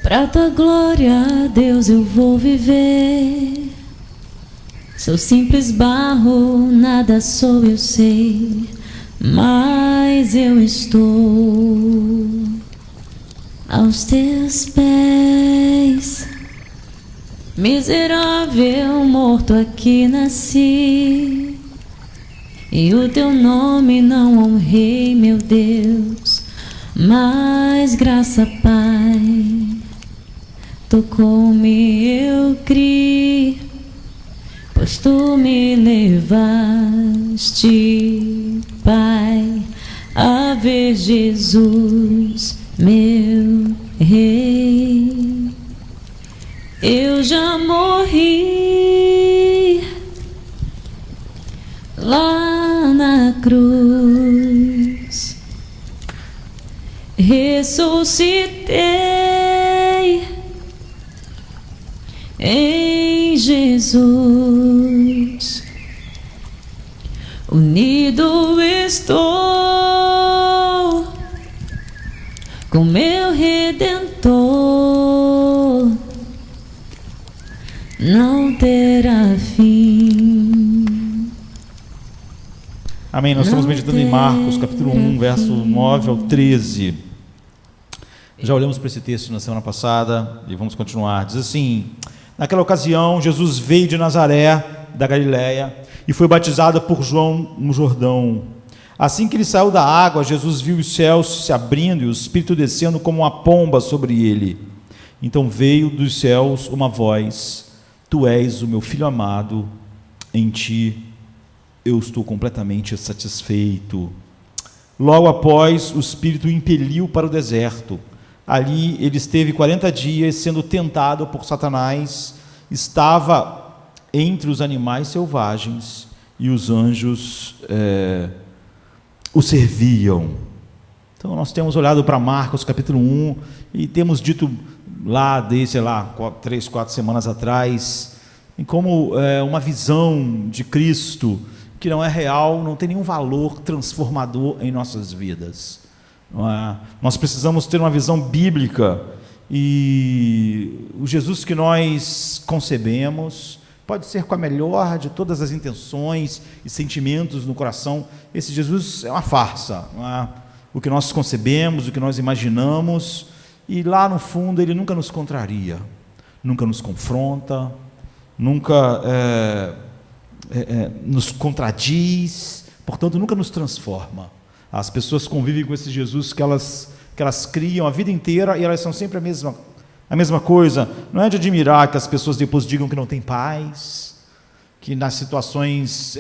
Pra tua glória, Deus, eu vou viver. Sou simples barro, nada sou, eu sei, mas eu estou aos teus pés. Miserável, morto aqui nasci, e o teu nome não honrei, meu Deus, mas graça, Pai, tocou-me, eu criei, pois tu me levaste, Pai, a ver Jesus, meu Rei. Eu já morri lá na cruz, ressuscitei em Jesus, unido estou com meu Redentor, não terá fim. Amém. Nós estamos meditando em Marcos, capítulo 1, verso 9 ao 13. Já olhamos para esse texto na semana passada e vamos continuar. Diz assim: naquela ocasião, Jesus veio de Nazaré, da Galiléia, e foi batizado por João no Jordão. Assim que ele saiu da água, Jesus viu os céus se abrindo e o Espírito descendo como uma pomba sobre ele. Então veio dos céus uma voz: Tu és o meu Filho amado, em ti eu estou completamente satisfeito. Logo após, o Espírito o impeliu para o deserto. Ali ele esteve 40 dias sendo tentado por Satanás. Estava entre os animais selvagens e os anjos o serviam. Então nós temos olhado para Marcos capítulo 1 e temos dito lá, desde, 3, 4 semanas atrás, em como uma visão de Cristo que não é real, não tem nenhum valor transformador em nossas vidas. Não é? Nós precisamos ter uma visão bíblica, e o Jesus que nós concebemos pode ser com a melhor de todas as intenções e sentimentos no coração. Esse Jesus é uma farsa, não é? O que nós concebemos, o que nós imaginamos, e lá no fundo ele nunca nos contraria, nunca nos confronta, nunca nos contradiz, portanto nunca nos transforma. As pessoas convivem com esse Jesus que elas criam a vida inteira, e elas são sempre a mesma coisa. Não é de admirar que as pessoas depois digam que não tem paz, que nas situações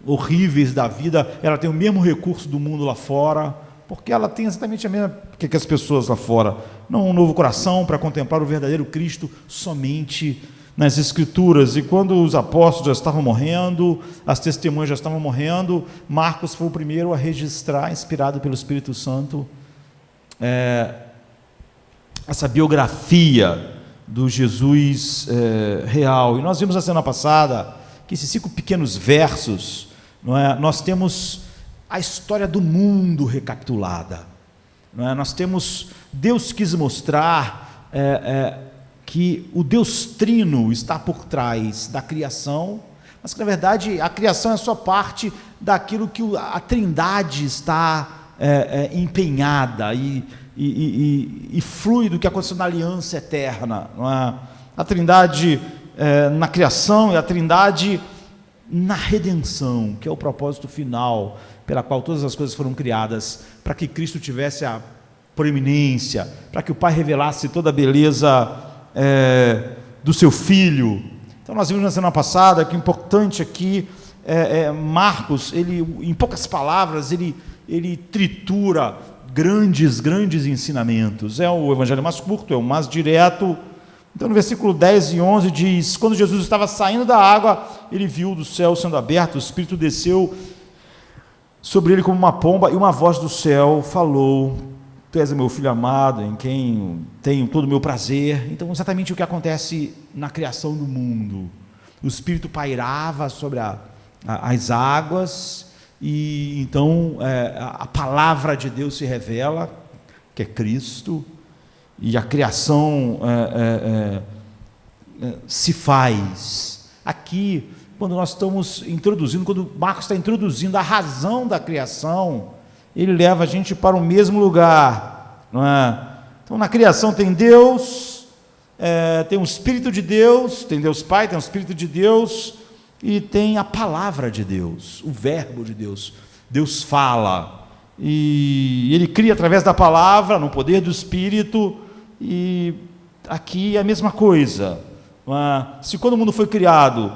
horríveis da vida ela tem o mesmo recurso do mundo lá fora, porque ela tem exatamente a mesma que as pessoas lá fora, não um novo coração para contemplar o verdadeiro Cristo somente nas Escrituras. E quando os apóstolos já estavam morrendo, as testemunhas já estavam morrendo, Marcos foi o primeiro a registrar, inspirado pelo Espírito Santo, essa biografia do Jesus real. E nós vimos na semana passada que esses 5 pequenos versos, não é, nós temos a história do mundo recapitulada, não é? Nós temos, Deus quis mostrar que o Deus Trino está por trás da criação, mas que na verdade a criação é só parte daquilo que a Trindade está empenhada e flui do que aconteceu na aliança eterna, não é? A Trindade na criação e a Trindade na redenção, que é o propósito final pela qual todas as coisas foram criadas, para que Cristo tivesse a proeminência, para que o Pai revelasse toda a beleza do seu Filho. Então nós vimos na semana passada que o importante aqui Marcos, ele, em poucas palavras, ele tritura grandes ensinamentos. É o evangelho mais curto, é o mais direto. Então no versículo 10 e 11 diz: quando Jesus estava saindo da água, ele viu do céu sendo aberto, o Espírito desceu sobre ele como uma pomba, e uma voz do céu falou: Tu és o meu Filho amado, em quem tenho todo o meu prazer. Então exatamente o que acontece na criação do mundo. O Espírito pairava sobre as águas, e então a palavra de Deus se revela, que é Cristo, e a criação se faz. Aqui, quando nós estamos introduzindo, quando Marcos está introduzindo a razão da criação, ele leva a gente para o mesmo lugar, não é? Então, na criação tem Deus, tem o Espírito de Deus, tem Deus Pai, tem o Espírito de Deus, e tem a palavra de Deus, o verbo de Deus. Deus fala, e ele cria através da palavra, no poder do Espírito, e aqui é a mesma coisa. Se quando o mundo foi criado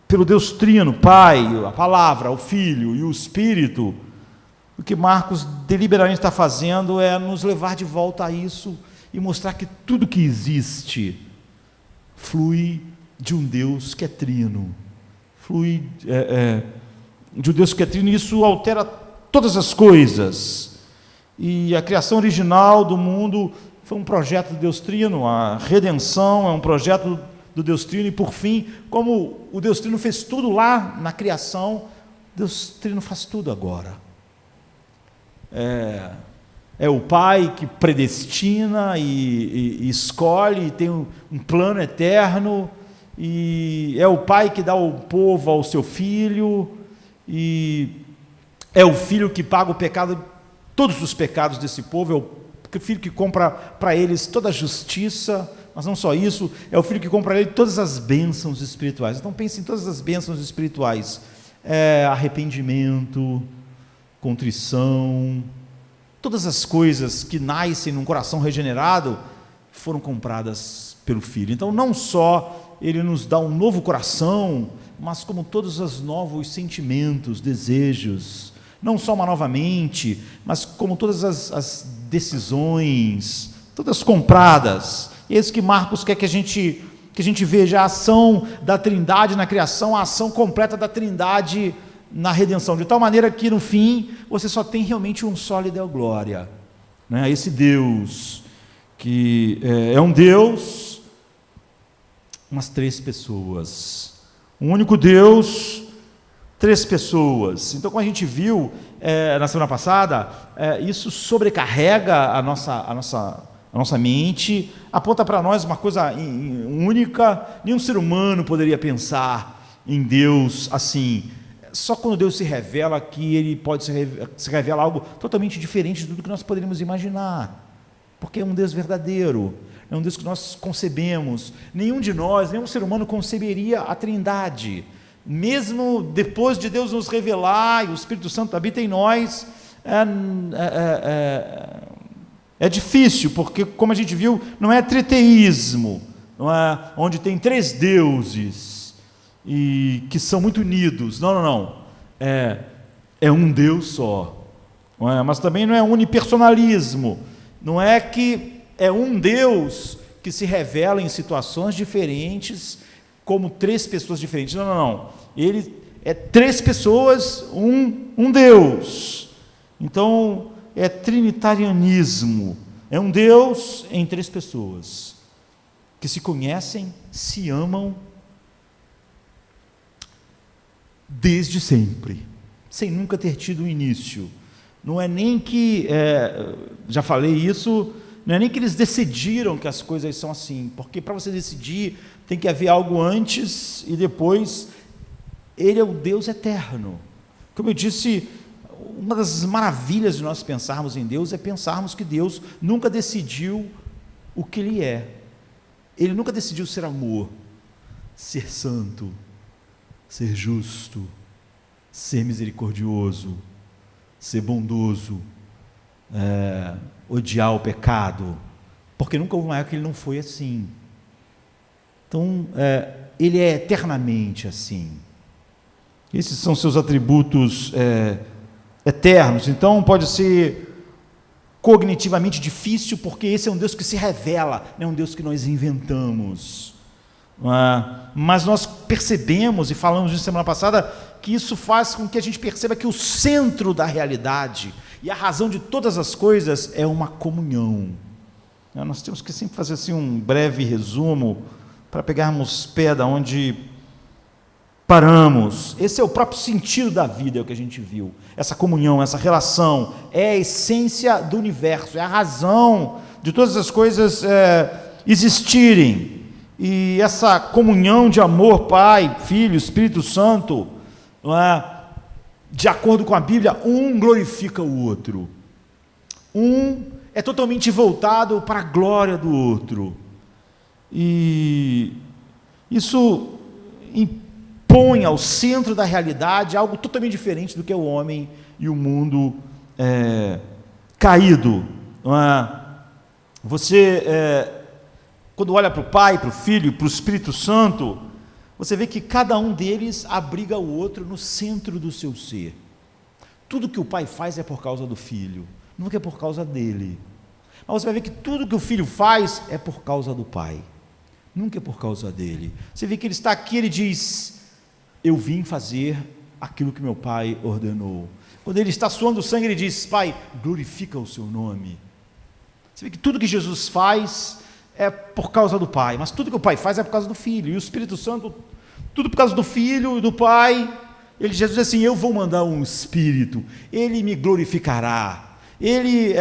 pelo Deus Trino, Pai, a palavra, o Filho e o Espírito, o que Marcos deliberadamente está fazendo é nos levar de volta a isso e mostrar que tudo que existe flui de um Deus que é trino, flui de um Deus que é trino, e isso altera todas as coisas. E a criação original do mundo foi um projeto do Deus Trino, a redenção é um projeto do Deus Trino, e por fim, como o Deus Trino fez tudo lá na criação, Deus Trino faz tudo agora. É o Pai que predestina e escolhe, e tem um plano eterno, e é o Pai que dá o povo ao seu Filho, e é o Filho que paga o pecado, todos os pecados desse povo, é o Filho que compra para eles toda a justiça, mas não só isso, é o Filho que compra para eles todas as bênçãos espirituais. Então pense em todas as bênçãos espirituais, arrependimento, contrição, todas as coisas que nascem num coração regenerado foram compradas pelo Filho. Então não só Ele nos dá um novo coração, mas como todos os novos sentimentos, desejos, não só uma nova mente, mas como todas as decisões, todas compradas. E é isso que Marcos quer que a gente veja, a ação da Trindade na criação, a ação completa da Trindade na redenção, de tal maneira que no fim você só tem realmente um só lhe deu glória, né? Esse Deus que é um Deus, mas três pessoas, um único Deus, três pessoas. Então, como a gente viu na semana passada, isso sobrecarrega a nossa mente, aponta para nós uma coisa única. Nenhum ser humano poderia pensar em Deus assim. Só quando Deus se revela que Ele pode se revela algo totalmente diferente de tudo que nós poderíamos imaginar, porque é um Deus verdadeiro, é um Deus que nós concebemos. Nenhum de nós, nenhum ser humano conceberia a Trindade, mesmo depois de Deus nos revelar e o Espírito Santo habita em nós. É difícil, porque, como a gente viu, não é triteísmo, não é onde tem três deuses e que são muito unidos. Não. É um Deus só. Não é? Mas também não é unipersonalismo. Não é que é um Deus que se revela em situações diferentes, como três pessoas diferentes. Não. Ele é três pessoas, um Deus. Então, é trinitarianismo. É um Deus em três pessoas, que se conhecem, se amam, desde sempre, sem nunca ter tido um início. Não é nem que, já falei isso, não é nem que eles decidiram que as coisas são assim, porque para você decidir tem que haver algo antes e depois. Ele é o Deus eterno. Como eu disse, uma das maravilhas de nós pensarmos em Deus é pensarmos que Deus nunca decidiu o que Ele é. Ele nunca decidiu ser amor, ser santo, ser justo, ser misericordioso, ser bondoso, odiar o pecado, porque nunca houve uma época que Ele não foi assim. Então, Ele é eternamente assim. Esses são seus atributos eternos. Então, pode ser cognitivamente difícil, porque esse é um Deus que se revela, não é um Deus que nós inventamos. Mas nós percebemos, e falamos disso semana passada, que isso faz com que a gente perceba que o centro da realidade e a razão de todas as coisas é uma comunhão. Nós temos que sempre fazer assim um breve resumo para pegarmos pé da onde paramos. Esse é o próprio sentido da vida, é o que a gente viu. Essa comunhão, essa relação é a essência do universo, é a razão de todas as coisas existirem, e essa comunhão de amor, Pai, Filho, Espírito Santo, não é? De acordo com a Bíblia, um glorifica o outro, um é totalmente voltado para a glória do outro, e isso impõe ao centro da realidade algo totalmente diferente do que é o homem e o mundo caído, não é? Você, quando olha para o Pai, para o Filho, para o Espírito Santo, você vê que cada um deles abriga o outro no centro do seu ser. Tudo que o Pai faz é por causa do Filho, nunca é por causa dele. Mas você vai ver que tudo que o Filho faz é por causa do Pai, nunca é por causa dele. Você vê que ele está aqui, ele diz: eu vim fazer aquilo que meu Pai ordenou. Quando ele está suando sangue, ele diz: Pai, glorifica o seu nome. Você vê que tudo que Jesus faz é por causa do Pai, mas tudo que o Pai faz é por causa do Filho, e o Espírito Santo, tudo por causa do Filho e do Pai. Jesus diz assim: eu vou mandar um Espírito, ele me glorificará, ele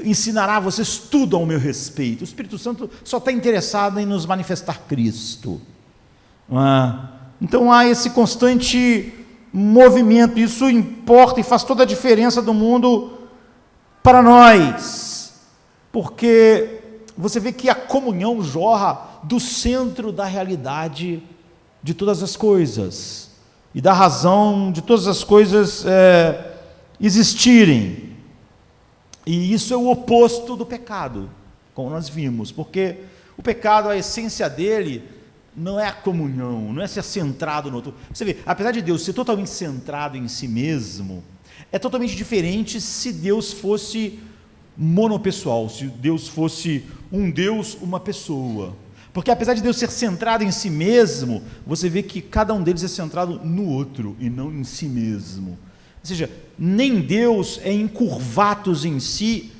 ensinará a vocês tudo ao meu respeito. O Espírito Santo só está interessado em nos manifestar Cristo. Então há esse constante movimento, isso importa e faz toda a diferença do mundo para nós, porque você vê que a comunhão jorra do centro da realidade de todas as coisas, e da razão de todas as coisas existirem, e isso é o oposto do pecado, como nós vimos, porque o pecado, a essência dele, não é a comunhão, não é ser centrado no outro. Você vê, apesar de Deus ser totalmente centrado em si mesmo, é totalmente diferente se Deus fosse monopessoal, se Deus fosse um Deus, uma pessoa. Porque apesar de Deus ser centrado em si mesmo, você vê que cada um deles é centrado no outro e não em si mesmo. Ou seja, nem Deus é encurvatus em si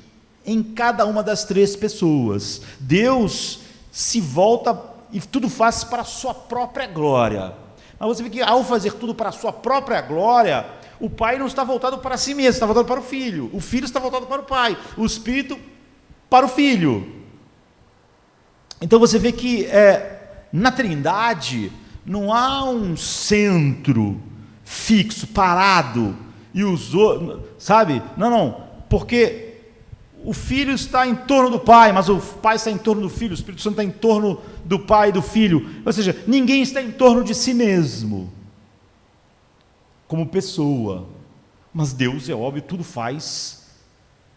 em cada uma das três pessoas. Deus se volta e tudo faz para a sua própria glória. Mas você vê que ao fazer tudo para a sua própria glória, o Pai não está voltado para si mesmo, está voltado para o Filho. O Filho está voltado para o Pai, o Espírito para o Filho. Então você vê que na Trindade não há um centro fixo, parado, e os outros, sabe? Não, porque o Filho está em torno do Pai, mas o Pai está em torno do Filho, o Espírito Santo está em torno do Pai e do Filho. Ou seja, ninguém está em torno de si mesmo, como pessoa. Mas Deus, é óbvio, tudo faz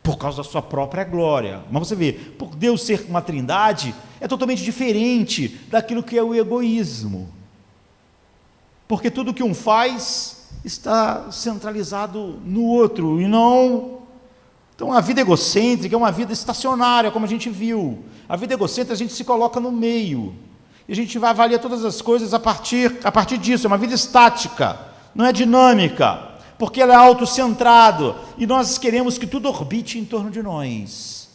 por causa da sua própria glória. Mas você vê, por Deus ser uma trindade, é totalmente diferente daquilo que é o egoísmo. Porque tudo que um faz está centralizado no outro, e não... Então a vida egocêntrica é uma vida estacionária, como a gente viu. A vida egocêntrica a gente se coloca no meio, e a gente vai avaliar todas as coisas a partir disso. É uma vida estática, não é dinâmica, porque ela é autocentrada, e nós queremos que tudo orbite em torno de nós,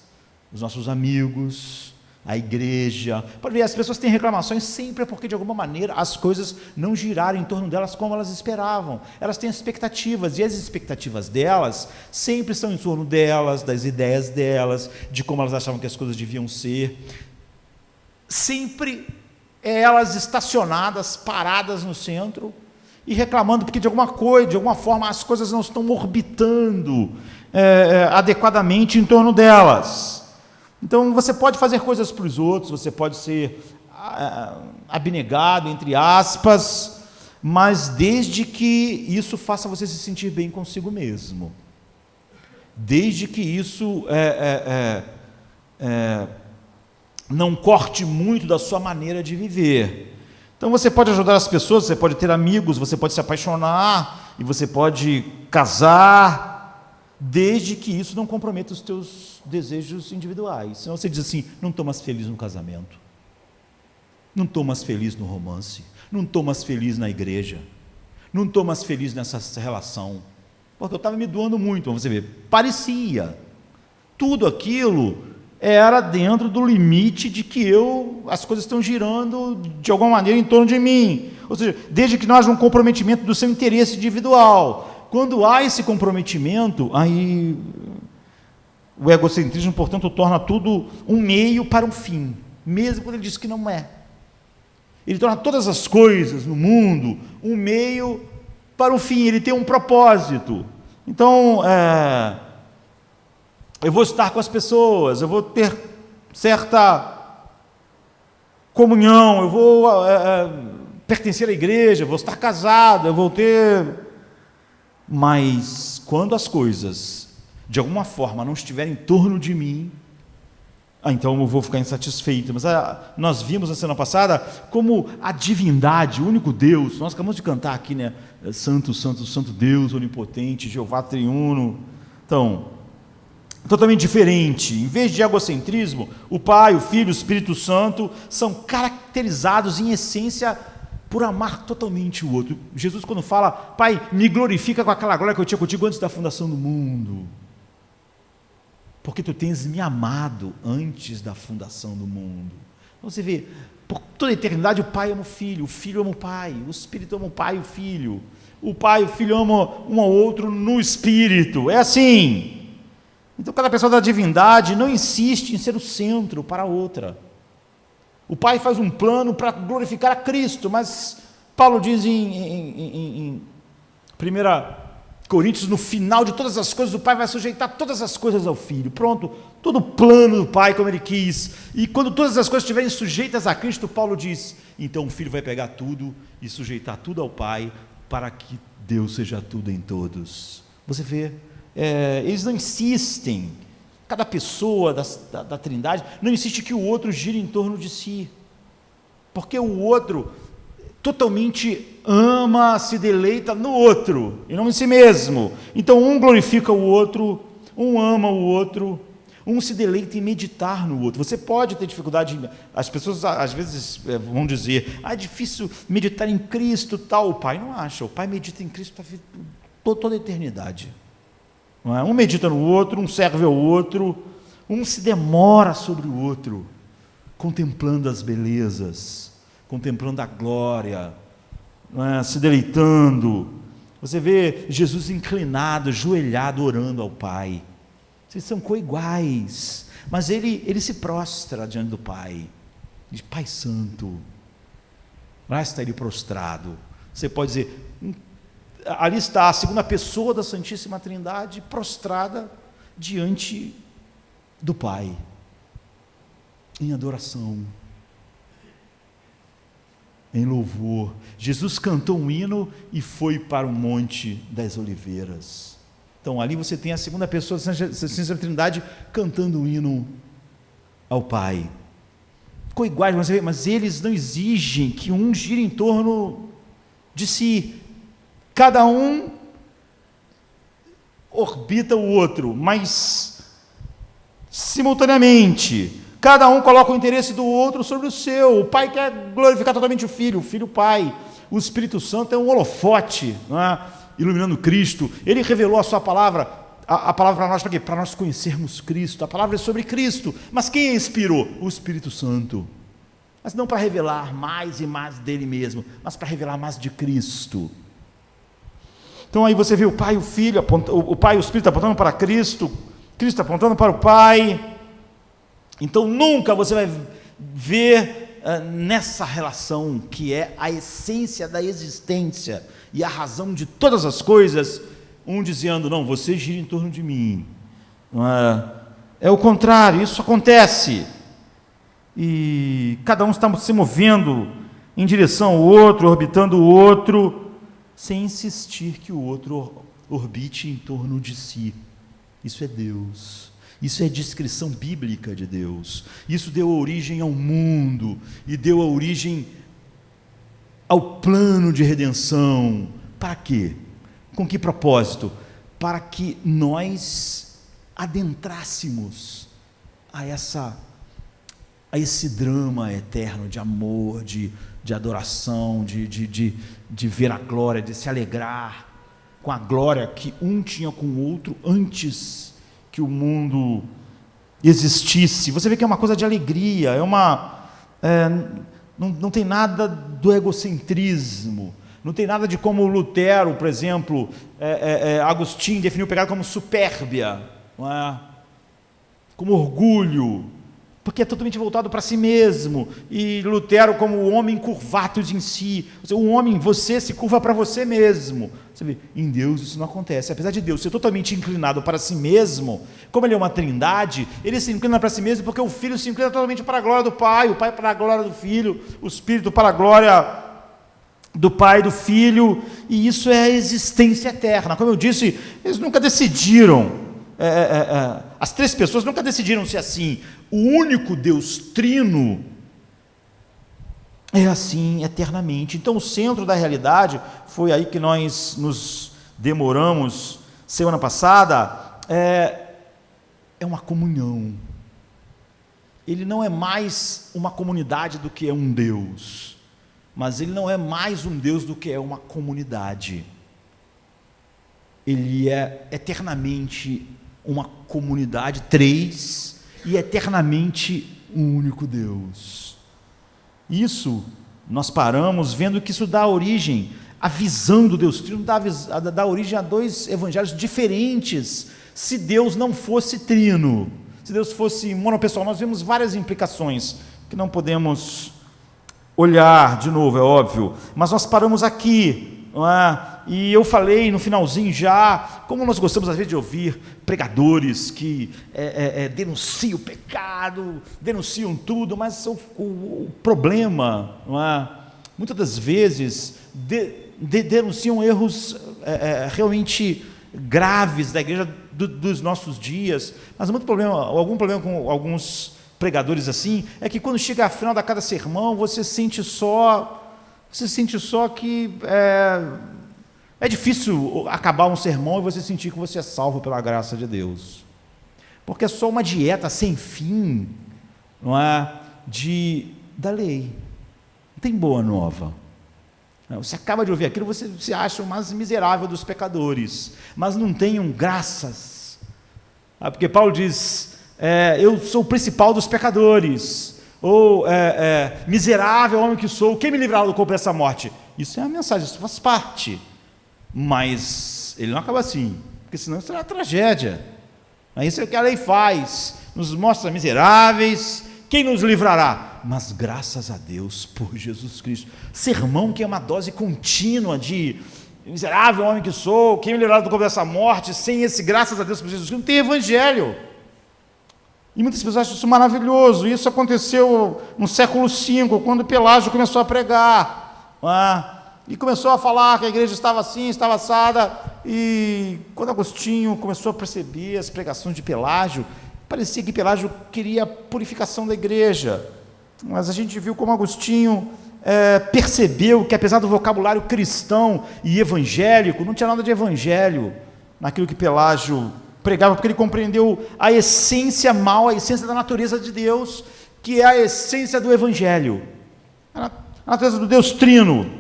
os nossos amigos, a igreja. Pode ver, as pessoas têm reclamações sempre porque de alguma maneira as coisas não giraram em torno delas como elas esperavam. Elas têm expectativas, e as expectativas delas sempre estão em torno delas, das ideias delas, de como elas achavam que as coisas deviam ser. Sempre elas estacionadas, paradas no centro e reclamando porque de alguma forma as coisas não estão orbitando adequadamente em torno delas. Então você pode fazer coisas para os outros, você pode ser abnegado, entre aspas, mas desde que isso faça você se sentir bem consigo mesmo, desde que isso não corte muito da sua maneira de viver. Então você pode ajudar as pessoas, você pode ter amigos, você pode se apaixonar, e você pode casar, desde que isso não comprometa os teus desejos individuais. Senão você diz assim: não estou mais feliz no casamento, não estou mais feliz no romance, não estou mais feliz na igreja, não estou mais feliz nessa relação, porque eu estava me doando muito. Você vê, parecia, tudo aquilo era dentro do limite de que as coisas estão girando de alguma maneira em torno de mim, ou seja, desde que não haja um comprometimento do seu interesse individual. Quando há esse comprometimento, aí O egocentrismo, portanto, torna tudo um meio para um fim, mesmo quando ele diz que não é. Ele torna todas as coisas no mundo um meio para um fim, ele tem um propósito. Então, eu vou estar com as pessoas, eu vou ter certa comunhão, eu vou pertencer à igreja, eu vou estar casado, eu vou ter... Mas, quando as coisas, de alguma forma, não estiverem em torno de mim, então eu vou ficar insatisfeito. Mas nós vimos na semana passada como a divindade, o único Deus, nós acabamos de cantar aqui, né? Santo, Santo, Santo Deus, onipotente, Jeová triuno. Então, totalmente diferente. Em vez de egocentrismo, o Pai, o Filho, o Espírito Santo são caracterizados em essência por amar totalmente o outro. Jesus, quando fala, Pai, me glorifica com aquela glória que eu tinha contigo antes da fundação do mundo, porque tu tens me amado antes da fundação do mundo. Então você vê, por toda a eternidade o Pai ama o Filho ama o Pai, o Espírito ama o Pai e o Filho ama um ao outro no Espírito, é assim. Então cada pessoa da divindade não insiste em ser o centro para a outra. O Pai faz um plano para glorificar a Cristo, mas Paulo diz em 1 Coríntios, no final de todas as coisas, o Pai vai sujeitar todas as coisas ao Filho. Pronto, todo o plano do Pai como Ele quis. E quando todas as coisas estiverem sujeitas a Cristo, Paulo diz, então o Filho vai pegar tudo e sujeitar tudo ao Pai, para que Deus seja tudo em todos. Você vê, eles não insistem, cada pessoa da Trindade não insiste que o outro gire em torno de si, porque o outro totalmente ama, se deleita no outro, e não em si mesmo. Então um glorifica o outro, um ama o outro, um se deleita em meditar no outro. Você pode ter dificuldade, as pessoas às vezes vão dizer, é difícil meditar em Cristo, tal. O Pai não acha, o Pai medita em Cristo toda a eternidade. Não é? Um medita no outro, um serve ao outro, um se demora sobre o outro, contemplando as belezas, contemplando a glória, não é? Se deleitando. Você vê Jesus inclinado, ajoelhado, orando ao Pai. Vocês são coiguais, mas ele se prostra diante do Pai, diz, Pai Santo. Lá está ele prostrado. Você pode dizer, ali está a segunda pessoa da Santíssima Trindade prostrada diante do Pai, em adoração, em louvor. Jesus cantou um hino e foi para o Monte das Oliveiras. Então ali você tem a segunda pessoa da Santíssima Trindade cantando um hino ao Pai. Coiguais, mas eles não exigem que um gire em torno de si. Cada um orbita o outro, mas simultaneamente. Cada um coloca o interesse do outro sobre o seu. O Pai quer glorificar totalmente o Filho o Pai. O Espírito Santo é um holofote, não é? Iluminando Cristo. Ele revelou a sua palavra, a palavra para nós, para quê? Para nós conhecermos Cristo. A palavra é sobre Cristo. Mas quem a inspirou? O Espírito Santo. Mas não para revelar mais e mais dele mesmo, mas para revelar mais de Cristo. Então aí você vê o Pai e o Filho, o Pai e o Espírito apontando para Cristo, Cristo apontando para o Pai. Então nunca você vai ver nessa relação, que é a essência da existência e a razão de todas as coisas, um dizendo, não, você gira em torno de mim. Não é o contrário, isso acontece. E cada um está se movendo em direção ao outro, orbitando o outro, sem insistir que o outro orbite em torno de si. Isso é Deus. Isso é descrição bíblica de Deus. Isso deu origem ao mundo e deu a origem ao plano de redenção. Para quê? Com que propósito? Para que nós adentrássemos a esse drama eterno de amor, de adoração, de ver a glória, de se alegrar com a glória que um tinha com o outro antes que o mundo existisse. Você vê que é uma coisa de alegria, não tem nada do egocentrismo, não tem nada de como Lutero, por exemplo, Agostinho definiu o pecado como supérbia, não é? como orgulho, porque é totalmente voltado para si mesmo, e Lutero como o homem curvato em si, o homem, você se curva para você mesmo. Você vê, em Deus isso não acontece. Apesar de Deus ser totalmente inclinado para si mesmo, como Ele é uma trindade, Ele se inclina para si mesmo porque o Filho se inclina totalmente para a glória do Pai, o Pai para a glória do Filho, o Espírito para a glória do Pai e do Filho, e isso é a existência eterna. Como eu disse, eles nunca decidiram, as três pessoas nunca decidiram ser assim. O único Deus trino é assim eternamente. Então o centro da realidade, foi aí que nós nos demoramos semana passada, é uma comunhão. Ele não é mais uma comunidade do que é um Deus, mas ele não é mais um Deus do que é uma comunidade. Ele é eternamente uma comunidade, três, e eternamente um único Deus. Isso, nós paramos vendo que isso dá origem, a visão do Deus Trino dá origem a dois evangelhos diferentes. Se Deus não fosse trino, se Deus fosse monopessoal, nós vemos várias implicações que não podemos olhar de novo, é óbvio, mas nós paramos aqui, não é? E eu falei no finalzinho já, como nós gostamos às vezes de ouvir pregadores que denunciam o pecado, denunciam tudo, mas o problema, não é? Muitas das vezes denunciam erros realmente graves da igreja dos nossos dias, mas algum problema com alguns pregadores assim, é que quando chega ao final da cada sermão, você sente só que é difícil acabar um sermão e você sentir que você é salvo pela graça de Deus, porque é só uma dieta sem fim, não é, da lei. Não tem boa nova. Você acaba de ouvir aquilo, você se acha o mais miserável dos pecadores, mas não tenham graças, porque Paulo diz, eu sou o principal dos pecadores, ou miserável homem que sou, quem me livrará do corpo dessa morte? Isso é a mensagem, isso faz parte, mas ele não acaba assim, porque senão isso é uma tragédia. Isso é o que a lei faz, nos mostra miseráveis, quem nos livrará? Mas graças a Deus por Jesus Cristo. Sermão que é uma dose contínua de miserável homem que sou, quem me livrará do corpo dessa morte? Sem esse graças a Deus por Jesus Cristo, não tem evangelho. E muitas pessoas acham isso maravilhoso. Isso aconteceu no século V, quando Pelágio começou a pregar, e começou a falar que a igreja estava assim, estava assada, e quando Agostinho começou a perceber as pregações de Pelágio, parecia que Pelágio queria a purificação da igreja, mas a gente viu como Agostinho percebeu que, apesar do vocabulário cristão e evangélico, não tinha nada de evangelho naquilo que Pelágio pregava, porque ele compreendeu a essência mal, a essência da natureza de Deus, que é a essência do evangelho, a natureza do Deus trino.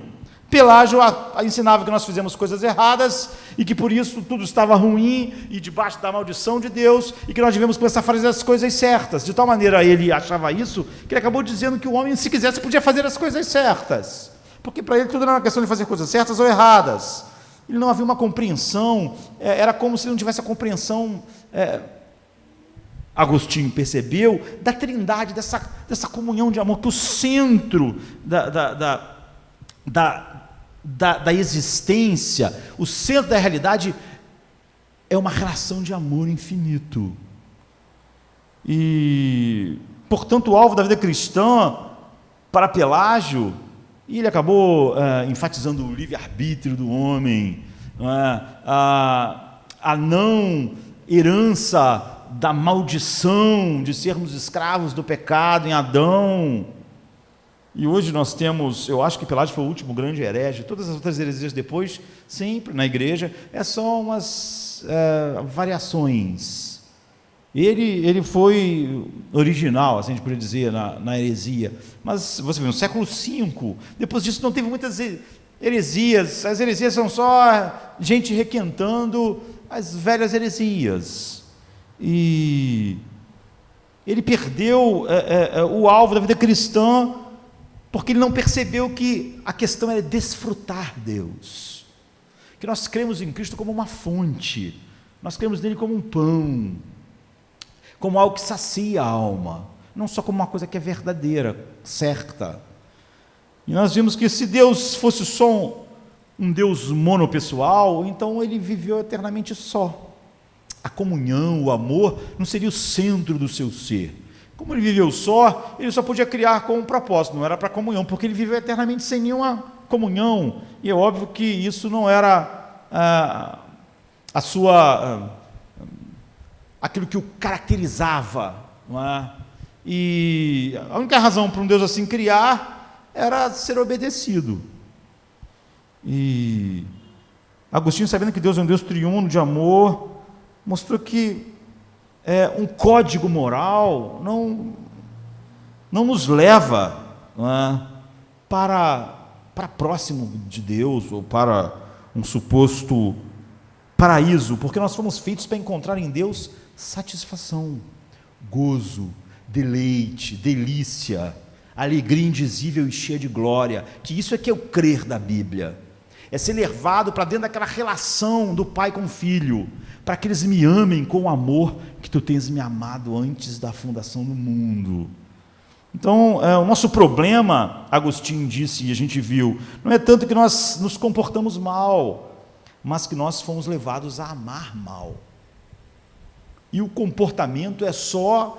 Pelágio ensinava que nós fizemos coisas erradas e que por isso tudo estava ruim e debaixo da maldição de Deus e que nós devemos começar a fazer as coisas certas. De tal maneira ele achava isso que ele acabou dizendo que o homem, se quisesse, podia fazer as coisas certas, porque para ele tudo era uma questão de fazer coisas certas ou erradas. Ele não havia uma compreensão, era como se ele não tivesse a compreensão. Agostinho percebeu da trindade, dessa comunhão de amor, que o centro da existência, o centro da realidade é uma relação de amor infinito. E, portanto, o alvo da vida cristã para Pelágio, e ele acabou enfatizando o livre-arbítrio do homem, a não herança da maldição de sermos escravos do pecado em Adão. E hoje nós temos, eu acho que Pelágio foi o último grande herege, todas as outras heresias depois, sempre na igreja, só umas variações. Ele foi original, assim a gente poderia dizer, na heresia, mas você vê, no século V, depois disso não teve muitas heresias, as heresias são só gente requentando as velhas heresias, e ele perdeu o alvo da vida cristã, porque ele não percebeu que a questão era desfrutar Deus, que nós cremos em Cristo como uma fonte, nós cremos nele como um pão, como algo que sacia a alma, não só como uma coisa que é verdadeira, certa. E nós vimos que se Deus fosse só um Deus monopessoal, então ele viveu eternamente só. A comunhão, o amor, não seria o centro do seu ser. Como ele viveu só, ele só podia criar com um propósito, não era para comunhão, porque ele viveu eternamente sem nenhuma comunhão, e é óbvio que isso não era aquilo que o caracterizava, não é? E a única razão para um Deus assim criar era ser obedecido. E Agostinho, sabendo que Deus é um Deus triuno de amor, mostrou que um código moral não nos leva, não é, para próximo de Deus ou para um suposto paraíso, porque nós fomos feitos para encontrar em Deus satisfação, gozo, deleite, delícia, alegria indizível e cheia de glória, que isso é que é o crer da Bíblia, é ser levado para dentro daquela relação do pai com o filho, para que eles me amem com o amor que tu tens me amado antes da fundação do mundo. Então, o nosso problema, Agostinho disse, e a gente viu, não é tanto que nós nos comportamos mal, mas que nós fomos levados a amar mal. E o comportamento é só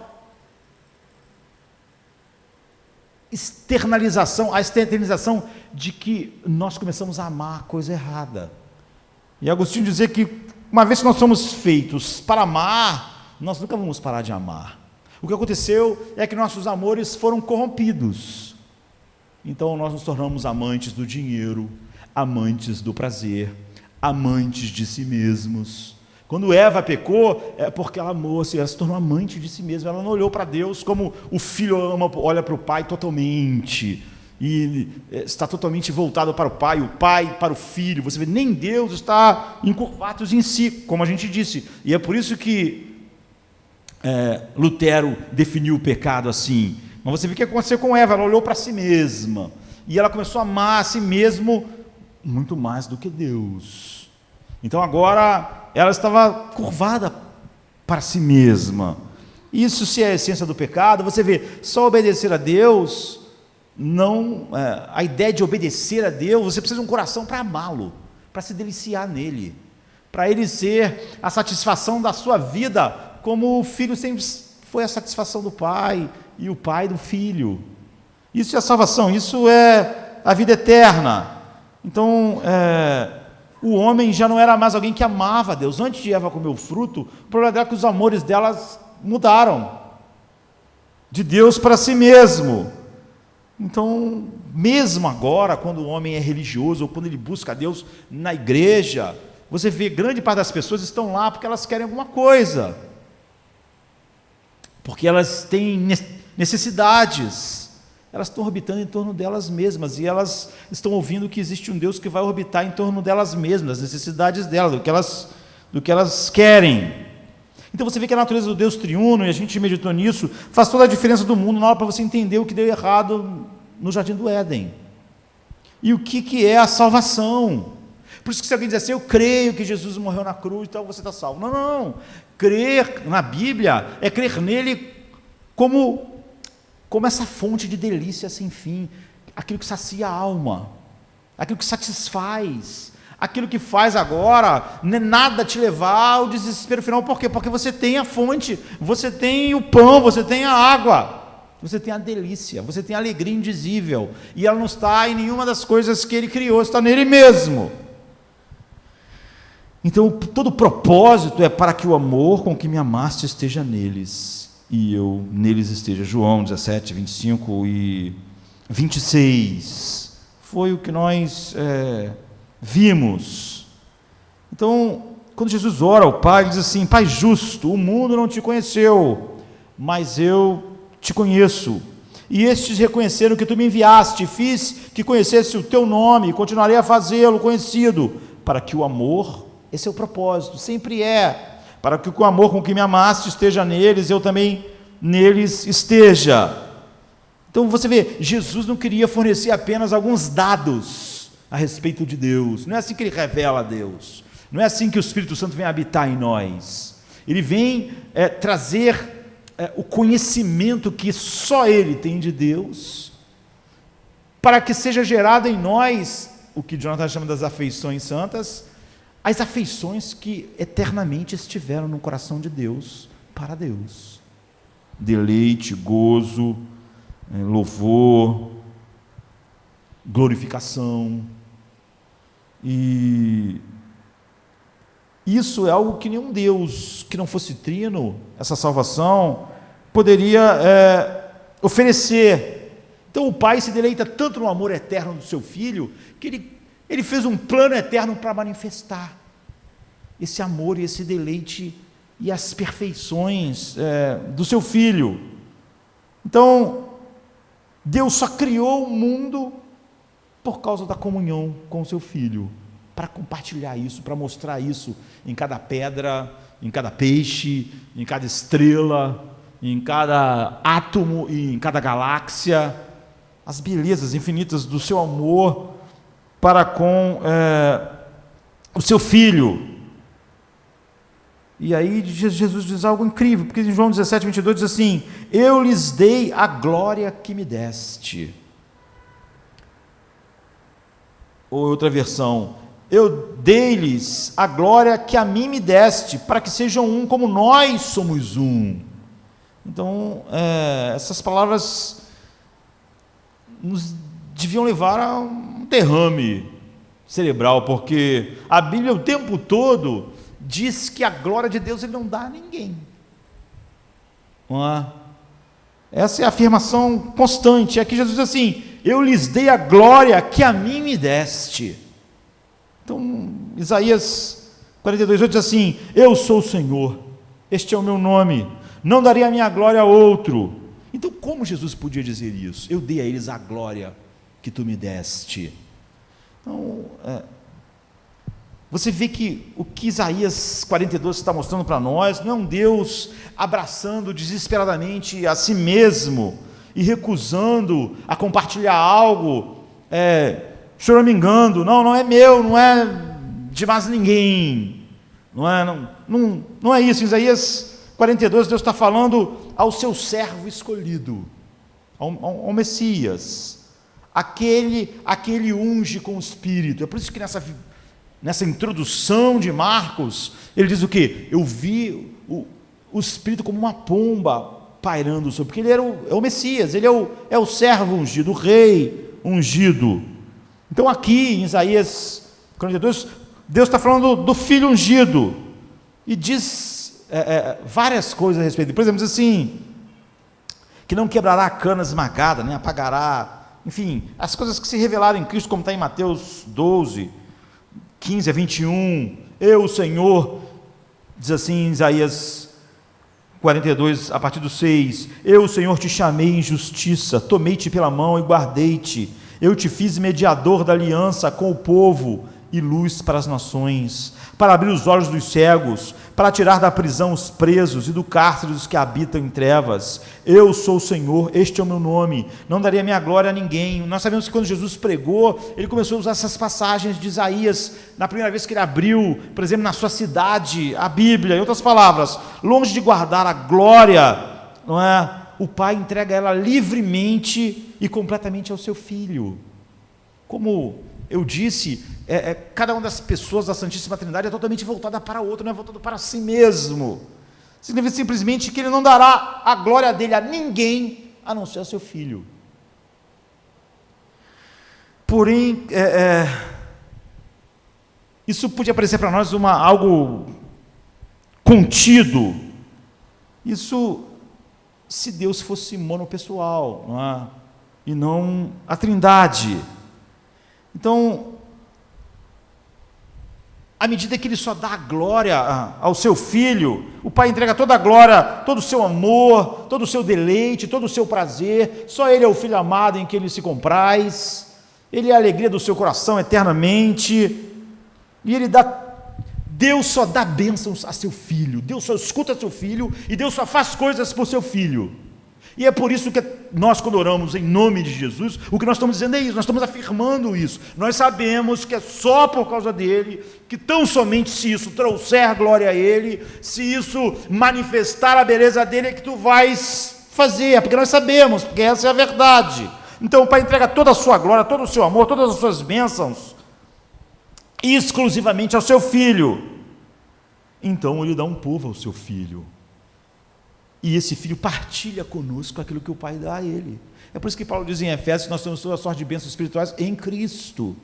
a externalização de que nós começamos a amar a coisa errada. E Agostinho dizia que, uma vez que nós somos feitos para amar, nós nunca vamos parar de amar. O que aconteceu é que nossos amores foram corrompidos. Então nós nos tornamos amantes do dinheiro, amantes do prazer, amantes de si mesmos. Quando Eva pecou, é porque ela amou, ela se tornou amante de si mesma. Ela não olhou para Deus como o filho olha para o pai totalmente, e está totalmente voltado para o pai para o filho. Você vê, nem Deus está encurvados em si, como a gente disse. E é por isso que Lutero definiu o pecado assim. Mas você vê o que aconteceu com Eva, ela olhou para si mesma, e ela começou a amar a si mesmo muito mais do que Deus. Então agora ela estava curvada para si mesma. Isso, se é a essência do pecado, você vê, só obedecer a Deus, a ideia de obedecer a Deus, você precisa de um coração para amá-lo, para se deliciar nele, para ele ser a satisfação da sua vida, como o filho sempre foi a satisfação do pai, e o pai do filho. Isso é a salvação, isso é a vida eterna. Então, o homem já não era mais alguém que amava a Deus. Antes de Eva comer o fruto, o problema é que os amores delas mudaram de Deus para si mesmo. Então, mesmo agora, quando o homem é religioso, ou quando ele busca a Deus na igreja, você vê, grande parte das pessoas estão lá porque elas querem alguma coisa, porque elas têm necessidades. Elas estão orbitando em torno delas mesmas, e elas estão ouvindo que existe um Deus que vai orbitar em torno delas mesmas, das necessidades delas, do que elas querem. Então você vê que a natureza do Deus triuno, e a gente meditou nisso, faz toda a diferença do mundo na hora para você entender o que deu errado no Jardim do Éden, e o que é a salvação. Por isso que se alguém diz assim, eu creio que Jesus morreu na cruz, então você está salvo. Não. Crer na Bíblia é crer nele como essa fonte de delícia sem fim, aquilo que sacia a alma, aquilo que satisfaz, aquilo que faz agora nada te levar ao desespero final. Por quê? Porque você tem a fonte, você tem o pão, você tem a água, você tem a delícia, você tem a alegria indizível, e ela não está em nenhuma das coisas que ele criou, está nele mesmo. Então todo o propósito é para que o amor com que me amaste esteja neles, e eu neles esteja. João 17, 25 e 26, foi o que nós vimos. Então, quando Jesus ora ao Pai, ele diz assim, Pai justo, o mundo não te conheceu, mas eu te conheço, e estes reconheceram que tu me enviaste, fiz que conhecesse o teu nome, e continuarei a fazê-lo conhecido, para que o amor, esse é o propósito, sempre para que o amor com que me amaste esteja neles, eu também neles esteja. Então você vê, Jesus não queria fornecer apenas alguns dados a respeito de Deus, não é assim que ele revela a Deus, não é assim que o Espírito Santo vem habitar em nós. Ele vem trazer o conhecimento que só Ele tem de Deus, para que seja gerado em nós, o que Jonathan chama das afeições santas, as afeições que eternamente estiveram no coração de Deus, para Deus. Deleite, gozo, louvor, glorificação. E isso é algo que nenhum Deus que não fosse trino, essa salvação, poderia oferecer. Então o Pai se deleita tanto no amor eterno do seu Filho, que ele fez um plano eterno para manifestar esse amor e esse deleite e as perfeições do seu Filho. Então, Deus só criou o mundo por causa da comunhão com o seu Filho, para compartilhar isso, para mostrar isso em cada pedra, em cada peixe, em cada estrela, em cada átomo e em cada galáxia, as belezas infinitas do seu amor para com o seu Filho. E aí Jesus diz algo incrível, porque em João 17, 22 diz assim: eu lhes dei a glória que me deste. Ou outra versão: eu dei-lhes a glória que a mim me deste, para que sejam um como nós somos um. Então, essas palavras nos deviam levar a um derrame cerebral, porque a Bíblia o tempo todo diz que a glória de Deus Ele não dá a ninguém. Não é? Essa é a afirmação constante. Aqui Jesus diz assim: eu lhes dei a glória que a mim me deste. Então, Isaías 42:8 diz assim: eu sou o Senhor, este é o meu nome, não darei a minha glória a outro. Então, como Jesus podia dizer isso? Eu dei a eles a glória que tu me deste. Então, você vê que o que Isaías 42 está mostrando para nós não é um Deus abraçando desesperadamente a si mesmo e recusando a compartilhar algo, choramingando, não é meu, não é de mais ninguém, não é isso. Em Isaías 42, Deus está falando ao seu servo escolhido, ao Messias, aquele unge com o Espírito. É por isso que nessa introdução de Marcos, ele diz o quê? Eu vi o Espírito como uma pomba pairando sobre, porque ele é o Messias, ele é o servo ungido, o rei ungido. Então aqui em Isaías 42, Deus está falando do Filho ungido, e diz várias coisas a respeito. Por exemplo, diz assim, que não quebrará a cana esmagada, nem apagará, enfim, as coisas que se revelaram em Cristo, como está em Mateus 12, 15 a 21, eu, o Senhor, diz assim em Isaías 42, a partir do 6, eu, o Senhor, te chamei em justiça, tomei-te pela mão e guardei-te, eu te fiz mediador da aliança com o povo e luz para as nações, para abrir os olhos dos cegos, para tirar da prisão os presos e do cárcere os que habitam em trevas. Eu sou o Senhor, este é o meu nome, não darei a minha glória a ninguém. Nós sabemos que quando Jesus pregou, ele começou a usar essas passagens de Isaías, na primeira vez que ele abriu, por exemplo, na sua cidade, a Bíblia. Em outras palavras, longe de guardar a glória, não é? O Pai entrega ela livremente e completamente ao seu Filho. Como eu disse, cada uma das pessoas da Santíssima Trindade é totalmente voltada para outra, não é voltada para si mesmo. Significa simplesmente que ele não dará a glória dele a ninguém, a não ser a seu Filho. Porém, isso podia parecer para nós algo contido. Isso, se Deus fosse monopessoal, não é? E não a Trindade. Então, à medida que ele só dá a glória ao seu Filho, o Pai entrega toda a glória, todo o seu amor, todo o seu deleite, todo o seu prazer. Só Ele é o Filho amado em que Ele se compraz, Ele é a alegria do seu coração eternamente, e Deus só dá bênçãos a seu Filho, Deus só escuta seu Filho, e Deus só faz coisas por seu Filho. E é por isso que nós quando oramos em nome de Jesus, o que nós estamos dizendo é isso, nós estamos afirmando isso. Nós sabemos que é só por causa dele, que tão somente se isso trouxer glória a ele, se isso manifestar a beleza dele, é que tu vais fazer, porque nós sabemos, porque essa é a verdade. Então o Pai entrega toda a sua glória, todo o seu amor, todas as suas bênçãos, exclusivamente ao seu Filho. Então ele dá um povo ao seu Filho. E esse Filho partilha conosco aquilo que o Pai dá a ele. É por isso que Paulo diz em Efésios que nós temos toda a sorte de bênçãos espirituais em Cristo.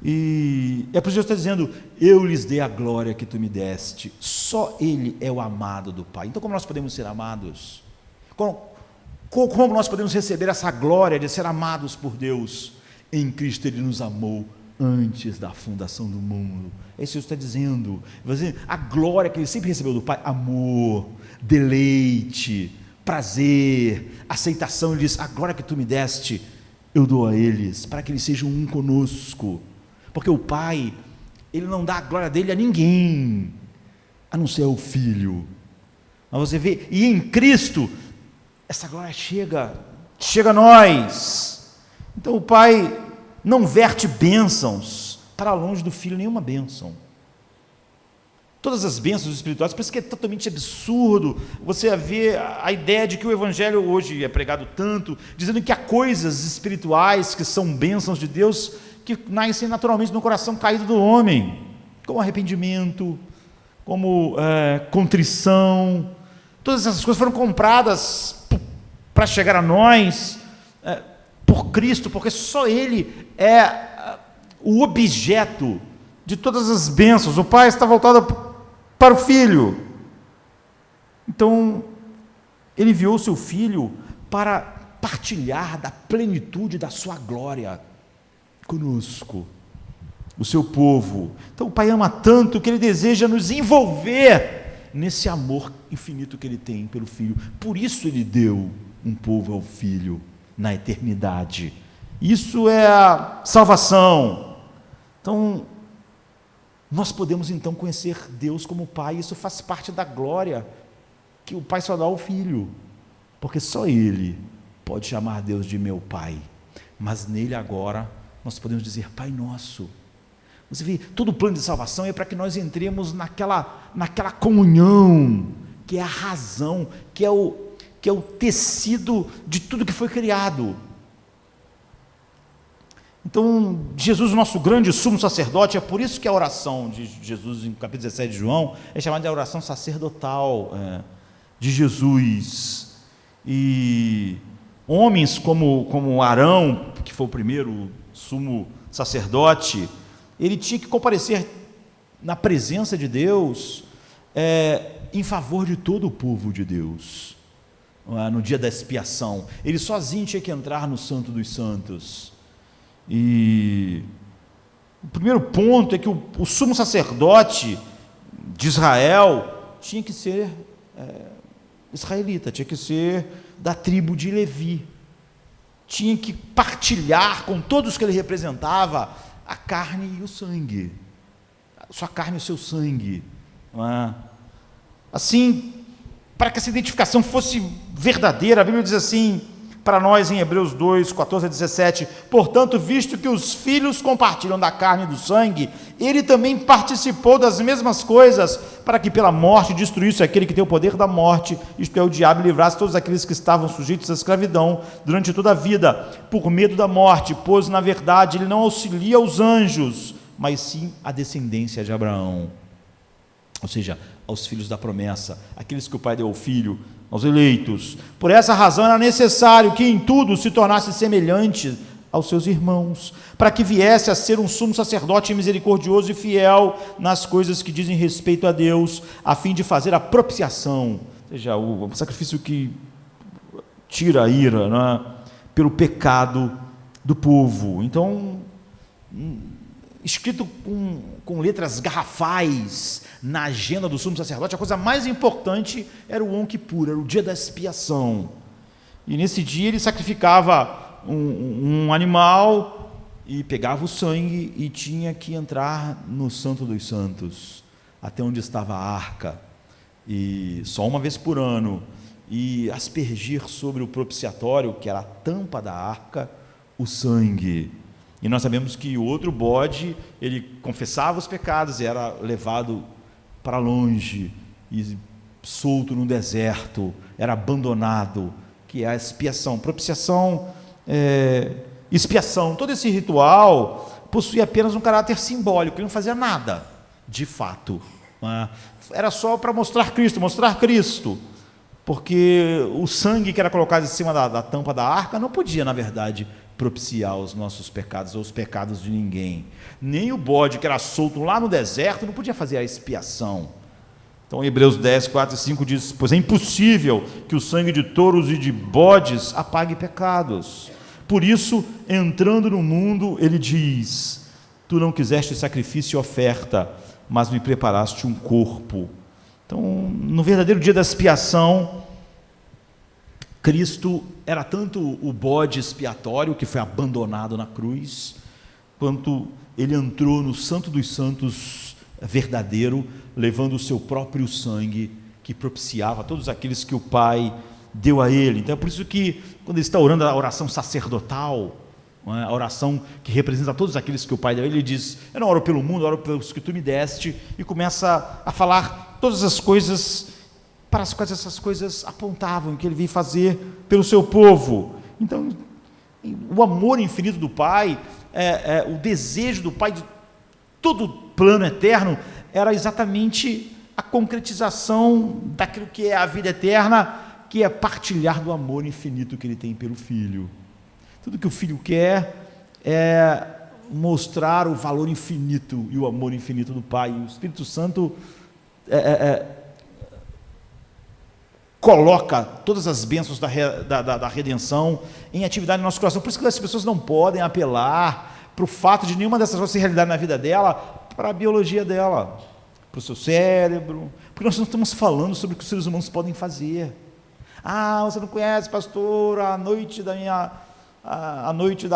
E é por isso que Deus está dizendo, eu lhes dei a glória que tu me deste. Só Ele é o amado do Pai. Então como nós podemos ser amados? Como nós podemos receber essa glória de ser amados por Deus? Em Cristo Ele nos amou antes da fundação do mundo. É isso que Deus está dizendo. A glória que Ele sempre recebeu do Pai, amor, deleite, prazer, aceitação. Ele diz, a glória que tu me deste, eu dou a eles, para que eles sejam um conosco. Porque o Pai, Ele não dá a glória dele a ninguém, a não ser ao Filho. Mas você vê, e em Cristo, essa glória chega a nós. Então o Pai não verte bênçãos para longe do Filho, nenhuma bênção. Todas as bênçãos espirituais, por isso que é totalmente absurdo você ver a ideia de que o Evangelho hoje é pregado tanto, dizendo que há coisas espirituais que são bênçãos de Deus, que nascem naturalmente no coração caído do homem, como arrependimento, como contrição. Todas essas coisas foram compradas para chegar a nós, por Cristo, porque só Ele é o objeto de todas as bênçãos. O Pai está voltado para o Filho. Então, Ele enviou o seu Filho para partilhar da plenitude da sua glória conosco, o seu povo. Então o Pai ama tanto que Ele deseja nos envolver nesse amor infinito que Ele tem pelo Filho. Por isso Ele deu um povo ao Filho na eternidade. Isso é a salvação. Então nós podemos então conhecer Deus como Pai. Isso faz parte da glória que o Pai só dá ao Filho, porque só Ele pode chamar Deus de meu Pai. Mas nele agora nós podemos dizer Pai Nosso. Você vê, todo o plano de salvação é para que nós entremos naquela comunhão, que é a razão, que é o tecido de tudo que foi criado. Então, Jesus, o nosso grande sumo sacerdote, é por isso que a oração de Jesus, em capítulo 17 de João, é chamada de oração sacerdotal de Jesus. E homens como Arão, que foi o primeiro sumo sacerdote, ele tinha que comparecer na presença de Deus em favor de todo o povo de Deus, no dia da expiação. Ele sozinho tinha que entrar no Santo dos Santos. E o primeiro ponto é que o sumo sacerdote de Israel tinha que ser israelita, tinha que ser da tribo de Levi, tinha que partilhar com todos que ele representava a carne e o sangue, a sua carne e o seu sangue, não é? Assim, para que essa identificação fosse verdadeira, a Bíblia diz assim para nós em Hebreus 2, 14 a 17, portanto, visto que os filhos compartilham da carne e do sangue, ele também participou das mesmas coisas, para que pela morte destruísse aquele que tem o poder da morte, isto é, o diabo, e livrasse todos aqueles que estavam sujeitos à escravidão durante toda a vida, por medo da morte, pois na verdade ele não auxilia os anjos, mas sim a descendência de Abraão, ou seja, aos filhos da promessa, aqueles que o Pai deu ao Filho, aos eleitos. Por essa razão era necessário que em tudo se tornasse semelhante aos seus irmãos, para que viesse a ser um sumo sacerdote misericordioso e fiel nas coisas que dizem respeito a Deus, a fim de fazer a propiciação, ou seja, o sacrifício que tira a ira, né, pelo pecado do povo. Então, escrito com letras garrafais na agenda do sumo sacerdote, a coisa mais importante era o Yom Kippur, era o dia da expiação. E nesse dia ele sacrificava um animal e pegava o sangue e tinha que entrar no Santo dos Santos, até onde estava a arca, e só uma vez por ano, e aspergir sobre o propiciatório, que era a tampa da arca, o sangue. E nós sabemos que o outro bode, ele confessava os pecados e era levado para longe e solto no deserto, era abandonado, que é a expiação. Propiciação, expiação, todo esse ritual possuía apenas um caráter simbólico, ele não fazia nada, de fato. Era só para mostrar Cristo, porque o sangue que era colocado em cima da tampa da arca não podia, na verdade, propiciar os nossos pecados ou os pecados de ninguém. Nem o bode que era solto lá no deserto não podia fazer a expiação. Então, Hebreus 10, 4 e 5 diz: pois é impossível que o sangue de touros e de bodes apague pecados. Por isso, entrando no mundo, ele diz: tu não quiseste sacrifício e oferta, mas me preparaste um corpo. Então, no verdadeiro dia da expiação, Cristo era tanto o bode expiatório que foi abandonado na cruz, quanto ele entrou no Santo dos Santos verdadeiro, levando o seu próprio sangue, que propiciava todos aqueles que o Pai deu a ele. Então é por isso que, quando ele está orando a oração sacerdotal, a oração que representa todos aqueles que o Pai deu a ele, ele diz: eu não oro pelo mundo, eu oro pelos que tu me deste, e começa a falar todas as coisas para as quais essas coisas apontavam, que ele veio fazer pelo seu povo. Então, o amor infinito do Pai, o desejo do Pai de todo o plano eterno, era exatamente a concretização daquilo que é a vida eterna, que é partilhar do amor infinito que ele tem pelo Filho. Tudo que o Filho quer é mostrar o valor infinito e o amor infinito do Pai. E o Espírito Santo coloca todas as bênçãos da redenção em atividade no nosso coração. Por isso que as pessoas não podem apelar para o fato de nenhuma dessas coisas ser realidade na vida dela, para a biologia dela, para o seu cérebro, porque nós não estamos falando sobre o que os seres humanos podem fazer. Você não conhece, pastor, a noite da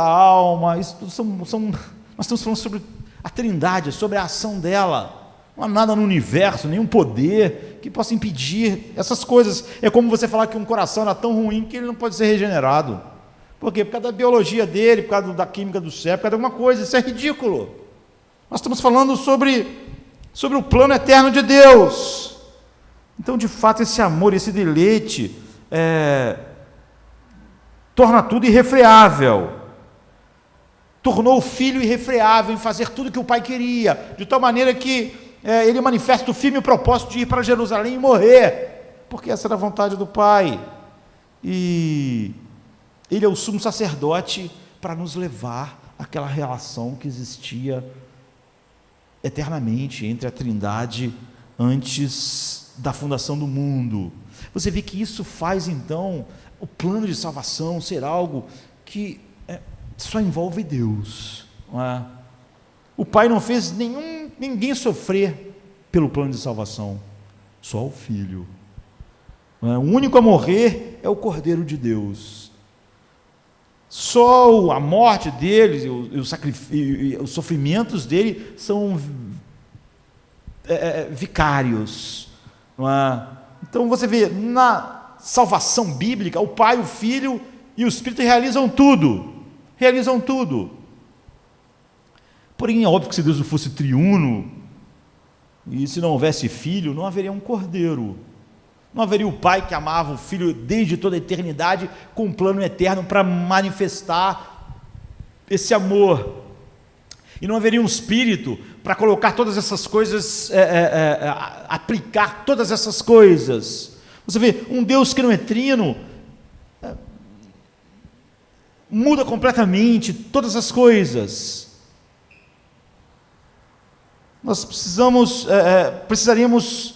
alma. Isso tudo nós estamos falando sobre a Trindade, sobre a ação dela. Não há nada no universo, nenhum poder que possa impedir essas coisas. É como você falar que um coração era tão ruim que ele não pode ser regenerado. Por quê? Por causa da biologia dele, por causa da química do cérebro, por causa de alguma coisa. Isso é ridículo. Nós estamos falando sobre o plano eterno de Deus. Então, de fato, esse amor, esse deleite, torna tudo irrefreável. Tornou o Filho irrefreável em fazer tudo que o Pai queria, de tal maneira que ele manifesta o firme propósito de ir para Jerusalém e morrer, porque essa era a vontade do Pai. E ele é o sumo sacerdote para nos levar àquela relação que existia eternamente entre a Trindade antes da fundação do mundo. Você vê que isso faz, então, o plano de salvação ser algo que só envolve Deus. Não é? O Pai não fez ninguém sofrer pelo plano de salvação, só o Filho. Não é? O único a morrer é o Cordeiro de Deus. Só a morte dele e os sofrimentos dele são vicários. Não é? Então você vê, na salvação bíblica, o Pai, o Filho e o Espírito realizam tudo. Porém, é óbvio que se Deus não fosse triuno, e se não houvesse Filho, não haveria um Cordeiro. Não haveria o Pai que amava o Filho desde toda a eternidade, com um plano eterno para manifestar esse amor. E não haveria um Espírito para colocar todas essas coisas, aplicar todas essas coisas. Você vê, um Deus que não é trino, muda completamente todas as coisas. Nós precisaríamos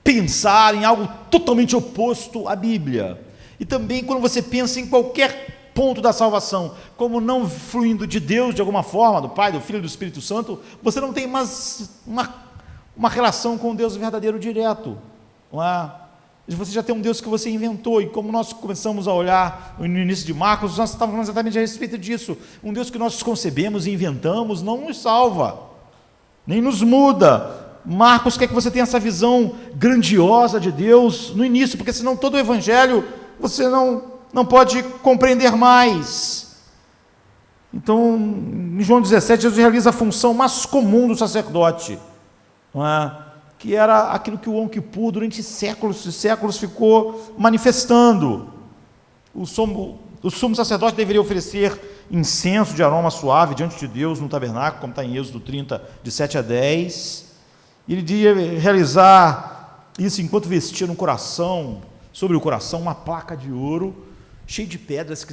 pensar em algo totalmente oposto à Bíblia. E também quando você pensa em qualquer ponto da salvação, como não fluindo de Deus de alguma forma, do Pai, do Filho e do Espírito Santo, você não tem mais uma relação com o Deus verdadeiro direto. Não é? Você já tem um Deus que você inventou, e como nós começamos a olhar no início de Marcos, nós estávamos exatamente a respeito disso. Um Deus que nós concebemos e inventamos não nos salva, nem nos muda, Marcos quer que você tenha essa visão grandiosa de Deus no início, porque senão todo o evangelho você não pode compreender mais. Então, em João 17, Jesus realiza a função mais comum do sacerdote, não é? Que era aquilo que o Yom Kippur durante séculos e séculos ficou manifestando. O sumo sacerdote deveria oferecer incenso de aroma suave diante de Deus no tabernáculo, como está em Êxodo 30, de 7 a 10. Ele devia realizar isso enquanto vestia no coração, sobre o coração, uma placa de ouro, cheia de pedras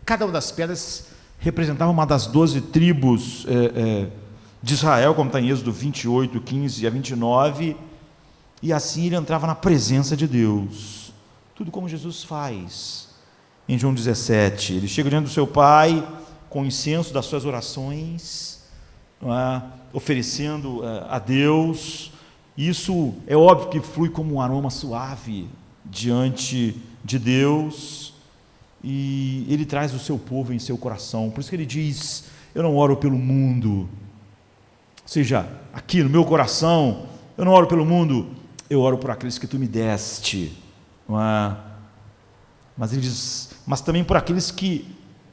cada uma das pedras representava uma das 12 tribos de Israel, como está em Êxodo 28, 15 a 29, e assim ele entrava na presença de Deus, tudo como Jesus faz. Em João 17, ele chega diante do seu Pai com o incenso das suas orações, oferecendo a Deus. Isso é óbvio que flui como um aroma suave diante de Deus, e ele traz o seu povo em seu coração. Por isso que ele diz: eu não oro pelo mundo, ou seja, aqui no meu coração, eu não oro pelo mundo, eu oro por aqueles que tu me deste, não é? Mas ele diz, mas também por aqueles que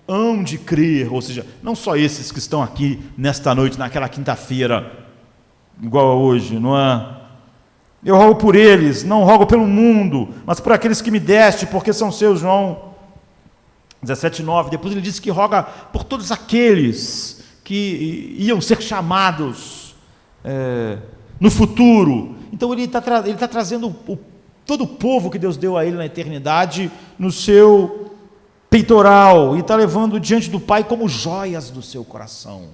hão de crer, ou seja, não só esses que estão aqui nesta noite, naquela quinta-feira, igual a hoje, não é? Eu rogo por eles, não rogo pelo mundo, mas por aqueles que me deste, porque são seus. João 17:9. Depois ele diz que roga por todos aqueles que iam ser chamados no futuro. Então ele está trazendo todo o povo que Deus deu a ele na eternidade no seu peitoral, e está levando diante do Pai como joias do seu coração.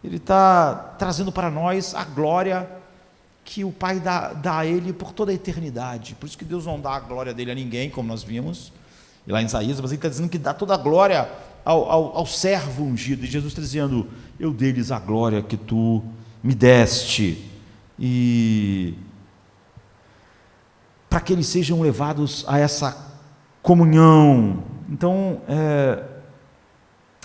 Ele está trazendo para nós a glória que o Pai dá a ele por toda a eternidade. Por isso que Deus não dá a glória dele a ninguém, como nós vimos e lá em Isaías, mas ele está dizendo que dá toda a glória ao servo ungido, e Jesus está dizendo: eu dei-lhes a glória que tu me deste, e para que eles sejam levados a essa comunhão. Então,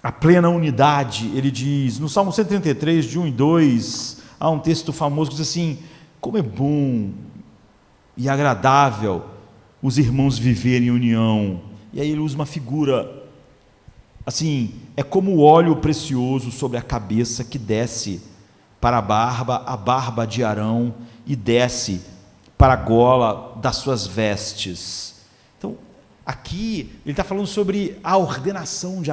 a plena unidade, ele diz, no Salmo 133, de 1 e 2, há um texto famoso que diz assim: como é bom e agradável os irmãos viverem em união. E aí ele usa uma figura, assim, é como o óleo precioso sobre a cabeça que desce para a barba de Arão, e desce para a gola das suas vestes. Então, aqui ele está falando sobre a ordenação de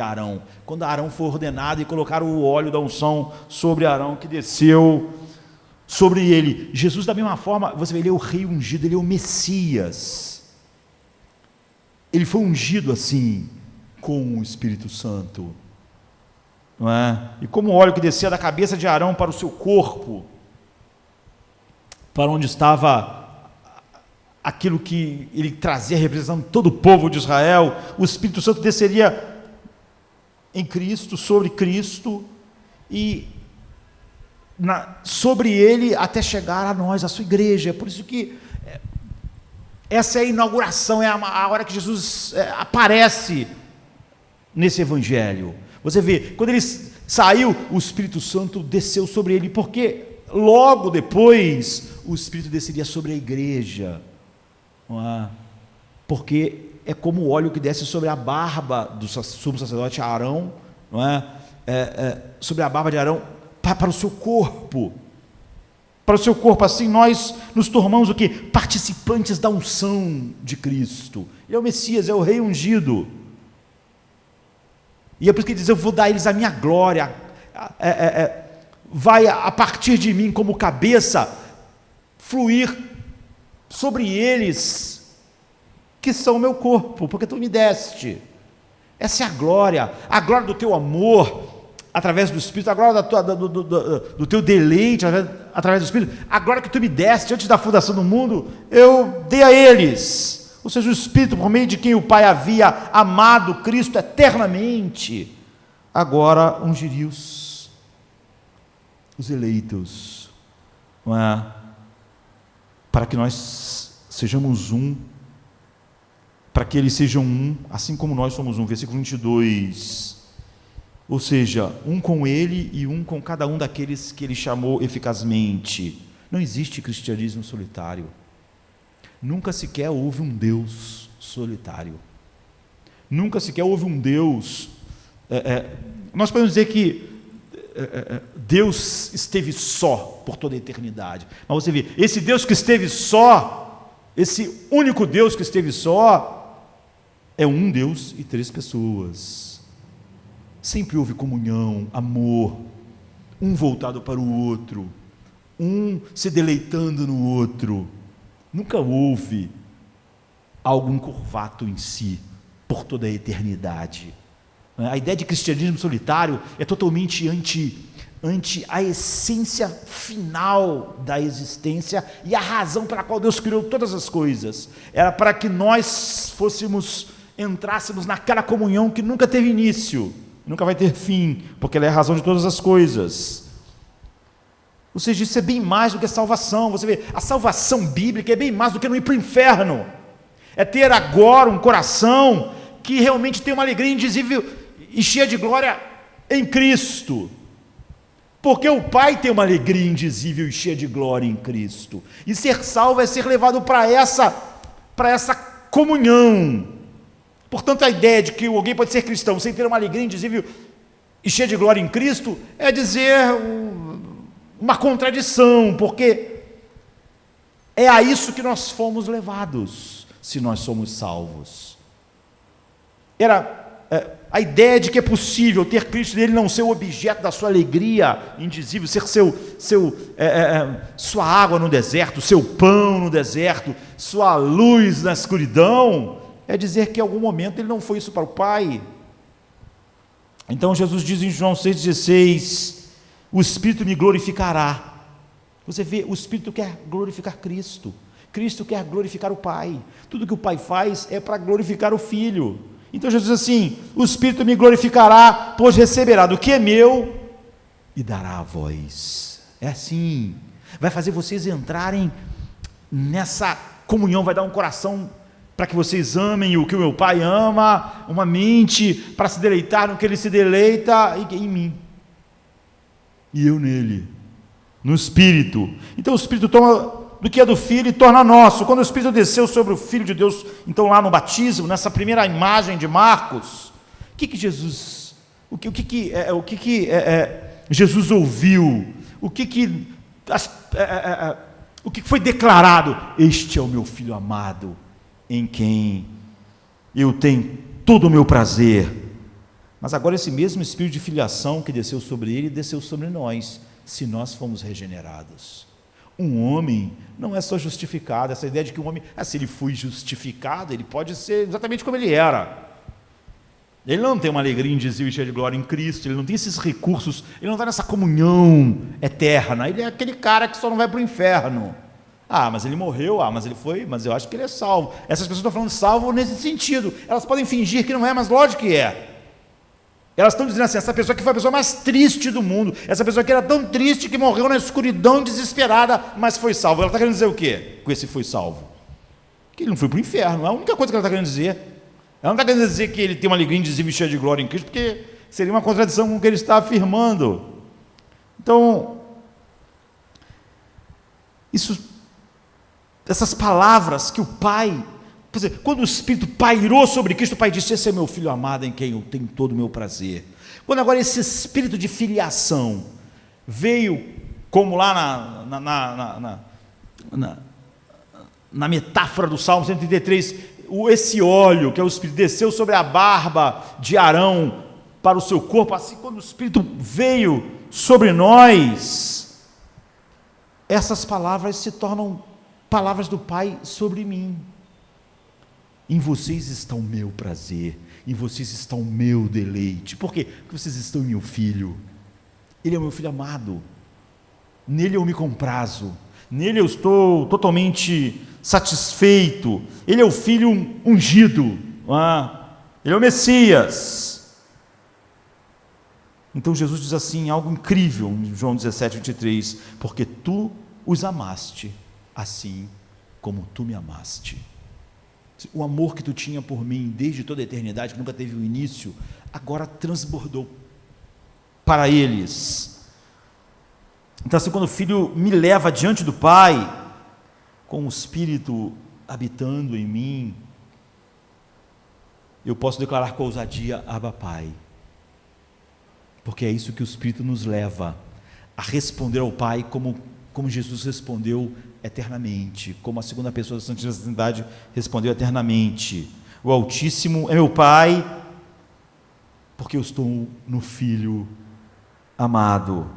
Arão, quando Arão foi ordenado e colocaram o óleo da unção sobre Arão, que desceu sobre ele. Jesus, da mesma forma, você vê, ele é o rei ungido, ele é o Messias. Ele foi ungido assim, com o Espírito Santo, não é? E como o óleo que descia da cabeça de Arão para o seu corpo, para onde estava aquilo que ele trazia representando todo o povo de Israel, o Espírito Santo desceria em Cristo, sobre Cristo, e sobre ele até chegar a nós, a sua igreja. É por isso que essa é a inauguração, é a hora que Jesus aparece nesse evangelho. Você vê, quando ele saiu, o Espírito Santo desceu sobre ele, porque logo depois o Espírito desceria sobre a igreja, não é? Porque é como o óleo que desce sobre a barba do sumo sacerdote Arão, não é? Sobre a barba de Arão, para o seu corpo. Para o seu corpo, assim nós nos tornamos o quê? Participantes da unção de Cristo. Ele é o Messias, é o Rei ungido. E é por isso que ele diz: eu vou dar a eles a minha glória, vai a partir de mim como cabeça, fluir sobre eles, que são o meu corpo, porque tu me deste. Essa é a glória do teu amor, através do Espírito, a glória do teu deleite, através do Espírito, a glória que tu me deste antes da fundação do mundo, eu dei a eles. Ou seja, o Espírito, por meio de quem o Pai havia amado Cristo eternamente, agora ungiria os eleitos, não é? Para que nós sejamos um, para que eles sejam um, assim como nós somos um. Versículo 22, ou seja, um com ele e um com cada um daqueles que ele chamou eficazmente. Não existe cristianismo solitário. Nunca sequer houve um Deus solitário. Nunca sequer houve um Deus. Nós podemos dizer que Deus esteve só por toda a eternidade. Mas você vê, esse Deus que esteve só, esse único Deus que esteve só, é um Deus e três pessoas. Sempre houve comunhão, amor, um voltado para o outro, um se deleitando no outro. Nunca houve algo encurvato em si, por toda a eternidade. A ideia de cristianismo solitário é totalmente ante a essência final da existência e a razão pela qual Deus criou todas as coisas. Era para que nós entrássemos naquela comunhão que nunca teve início, nunca vai ter fim, porque ela é a razão de todas as coisas. Ou seja, isso é bem mais do que a salvação. Você vê, a salvação bíblica é bem mais do que não ir para o inferno. É ter agora um coração que realmente tem uma alegria indizível e cheia de glória em Cristo. Porque o Pai tem uma alegria indizível e cheia de glória em Cristo. E ser salvo é ser levado para essa comunhão. Portanto, a ideia de que alguém pode ser cristão sem ter uma alegria indizível e cheia de glória em Cristo é dizer uma contradição, porque é a isso que nós fomos levados, se nós somos salvos. Era a ideia de que é possível ter Cristo e ele não ser o objeto da sua alegria indizível, ser sua água no deserto, seu pão no deserto, sua luz na escuridão, é dizer que em algum momento ele não foi isso para o Pai. Então Jesus diz em João 6,16, o Espírito me glorificará. Você vê, o Espírito quer glorificar Cristo, Cristo quer glorificar o Pai, tudo que o Pai faz é para glorificar o Filho. Então Jesus diz assim, o Espírito me glorificará, pois receberá do que é meu e dará a vós. É assim, vai fazer vocês entrarem nessa comunhão, vai dar um coração para que vocês amem o que o meu Pai ama, uma mente para se deleitar no que Ele se deleita em mim, e eu nele, no Espírito. Então o Espírito toma do que é do Filho e torna nosso. Quando o Espírito desceu sobre o Filho de Deus, então lá no batismo, nessa primeira imagem de Marcos, o que Jesus ouviu? O que foi declarado? Este é o meu Filho amado, em quem eu tenho todo o meu prazer. Mas agora esse mesmo Espírito de filiação que desceu sobre ele, desceu sobre nós, se nós fomos regenerados. Um homem não é só justificado, essa ideia de que um homem, se ele foi justificado, ele pode ser exatamente como ele era. Ele não tem uma alegria indizível e cheia de glória em Cristo, ele não tem esses recursos, ele não está nessa comunhão eterna, ele é aquele cara que só não vai para o inferno. Mas ele morreu, mas ele foi, mas eu acho que ele é salvo. Essas pessoas estão falando salvo nesse sentido, elas podem fingir que não é, mas lógico que é. Elas estão dizendo assim, essa pessoa que foi a pessoa mais triste do mundo, essa pessoa que era tão triste que morreu na escuridão desesperada, mas foi salvo. Ela está querendo dizer o quê? Com esse foi salvo? Que ele não foi para o inferno, é a única coisa que ela está querendo dizer. Ela não está querendo dizer que ele tem uma alegria indizível e cheia de glória em Cristo, porque seria uma contradição com o que ele está afirmando. Então, essas palavras que o Pai, quando o Espírito pairou sobre Cristo, o Pai disse, esse é meu Filho amado em quem eu tenho todo o meu prazer. Quando agora esse espírito de filiação veio, como lá na metáfora do Salmo 133, esse óleo, que é o Espírito, desceu sobre a barba de Arão para o seu corpo, assim quando o Espírito veio sobre nós, essas palavras se tornam palavras do Pai sobre mim. Em vocês está o meu prazer, em vocês está o meu deleite. Por quê? Porque vocês estão em meu Filho. Ele é o meu Filho amado. Nele eu me comprazo. Nele eu estou totalmente satisfeito. Ele é o Filho ungido. Ele é o Messias. Então Jesus diz assim, algo incrível, em João 17:23, porque tu os amaste, assim como tu me amaste. O amor que tu tinha por mim desde toda a eternidade, que nunca teve um início, agora transbordou para eles. Então, assim, quando o Filho me leva diante do Pai, com o Espírito habitando em mim, eu posso declarar com ousadia: Abba, Pai. Porque é isso que o Espírito nos leva a responder ao Pai como Jesus respondeu eternamente, como a segunda pessoa da Santíssima Trindade respondeu eternamente. O Altíssimo é meu Pai, porque eu estou no Filho amado.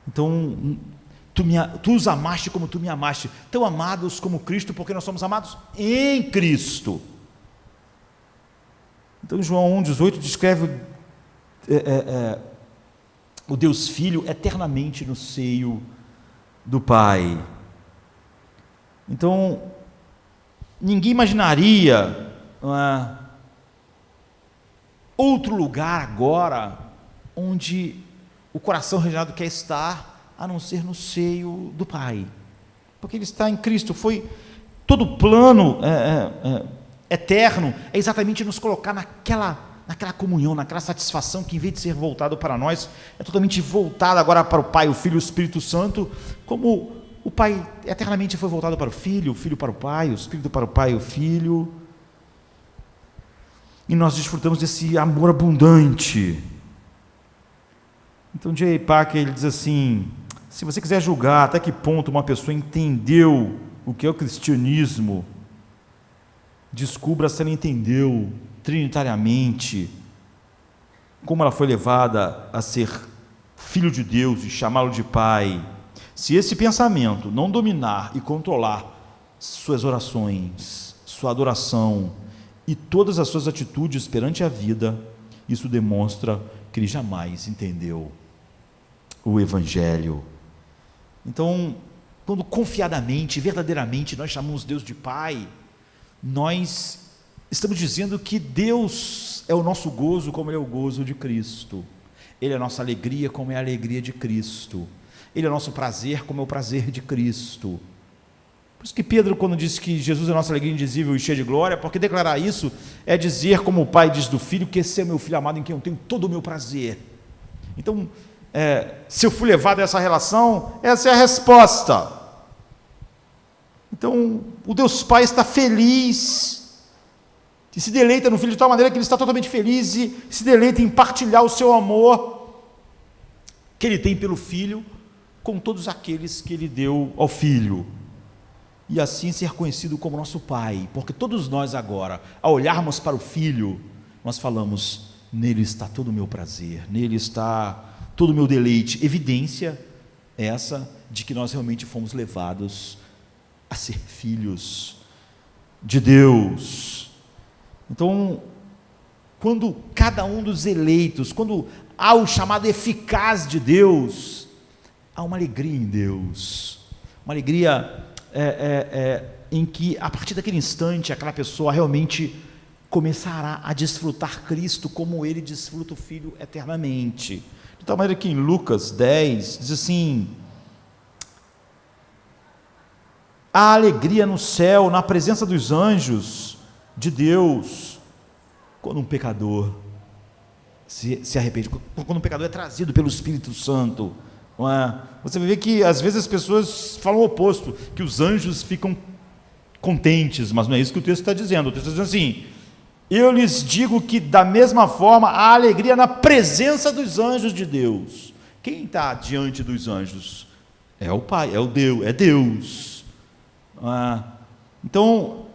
Então, tu os amaste como tu me amaste, tão amados como Cristo, porque nós somos amados em Cristo. Então, João 1,18 descreve o Deus Filho eternamente no seio do Pai. Então, ninguém imaginaria outro lugar agora onde o coração regenerado quer estar, a não ser no seio do Pai, porque ele está em Cristo. Foi todo o plano eterno, é exatamente nos colocar naquela comunhão, naquela satisfação que, em vez de ser voltado para nós, é totalmente voltado agora para o Pai, o Filho e o Espírito Santo, como o Pai eternamente foi voltado para o Filho para o Pai, o Espírito para o Pai e o Filho, e nós desfrutamos desse amor abundante. Então, J. Packer, ele diz assim: se você quiser julgar até que ponto uma pessoa entendeu o que é o cristianismo, descubra se ela entendeu trinitariamente como ela foi levada a ser filho de Deus e chamá-lo de Pai. Se esse pensamento não dominar e controlar suas orações, sua adoração e todas as suas atitudes perante a vida, isso demonstra que ele jamais entendeu o Evangelho. Então, quando confiadamente, verdadeiramente nós chamamos Deus de Pai, nós estamos dizendo que Deus é o nosso gozo como Ele é o gozo de Cristo, Ele é a nossa alegria como é a alegria de Cristo, Ele é o nosso prazer como é o prazer de Cristo. Por isso que Pedro, quando disse que Jesus é a nossa alegria indizível e cheia de glória, porque declarar isso é dizer, como o Pai diz do Filho, que esse é o meu Filho amado em quem eu tenho todo o meu prazer. Então, se eu fui levado a essa relação, essa é a resposta. Então, o Deus Pai está feliz e se deleita no Filho de tal maneira que Ele está totalmente feliz e se deleita em partilhar o seu amor que Ele tem pelo Filho com todos aqueles que Ele deu ao Filho, e assim ser conhecido como nosso Pai, porque todos nós agora, ao olharmos para o Filho, nós falamos: nele está todo o meu prazer, nele está todo o meu deleite. Evidência essa de que nós realmente fomos levados a ser filhos de Deus. Então, quando cada um dos eleitos, quando há o chamado eficaz de Deus, há uma alegria em Deus, uma alegria em que, a partir daquele instante, aquela pessoa realmente começará a desfrutar Cristo como Ele desfruta o Filho eternamente. De tal maneira que em Lucas 10, diz assim: há alegria no céu, na presença dos anjos de Deus, quando um pecador se arrepende, quando um pecador é trazido pelo Espírito Santo. Não é? Você vai ver que às vezes as pessoas falam o oposto, que os anjos ficam contentes, mas não é isso que o texto está dizendo. O texto está dizendo assim: eu lhes digo que da mesma forma há alegria na presença dos anjos de Deus. Quem está diante dos anjos? É o Pai, é o Deus, é Deus. Então,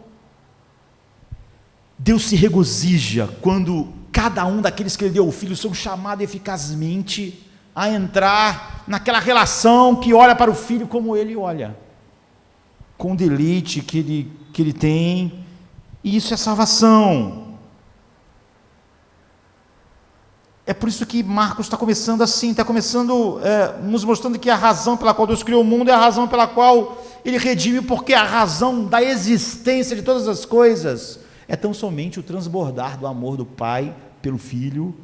Deus se regozija quando cada um daqueles que Ele deu ao Filho são chamados eficazmente a entrar naquela relação que olha para o Filho como Ele olha, com o deleite que ele tem, e isso é salvação. É por isso que Marcos está começando assim, está começando nos mostrando que a razão pela qual Deus criou o mundo é a razão pela qual Ele redime, porque a razão da existência de todas as coisas é tão somente o transbordar do amor do Pai pelo Filho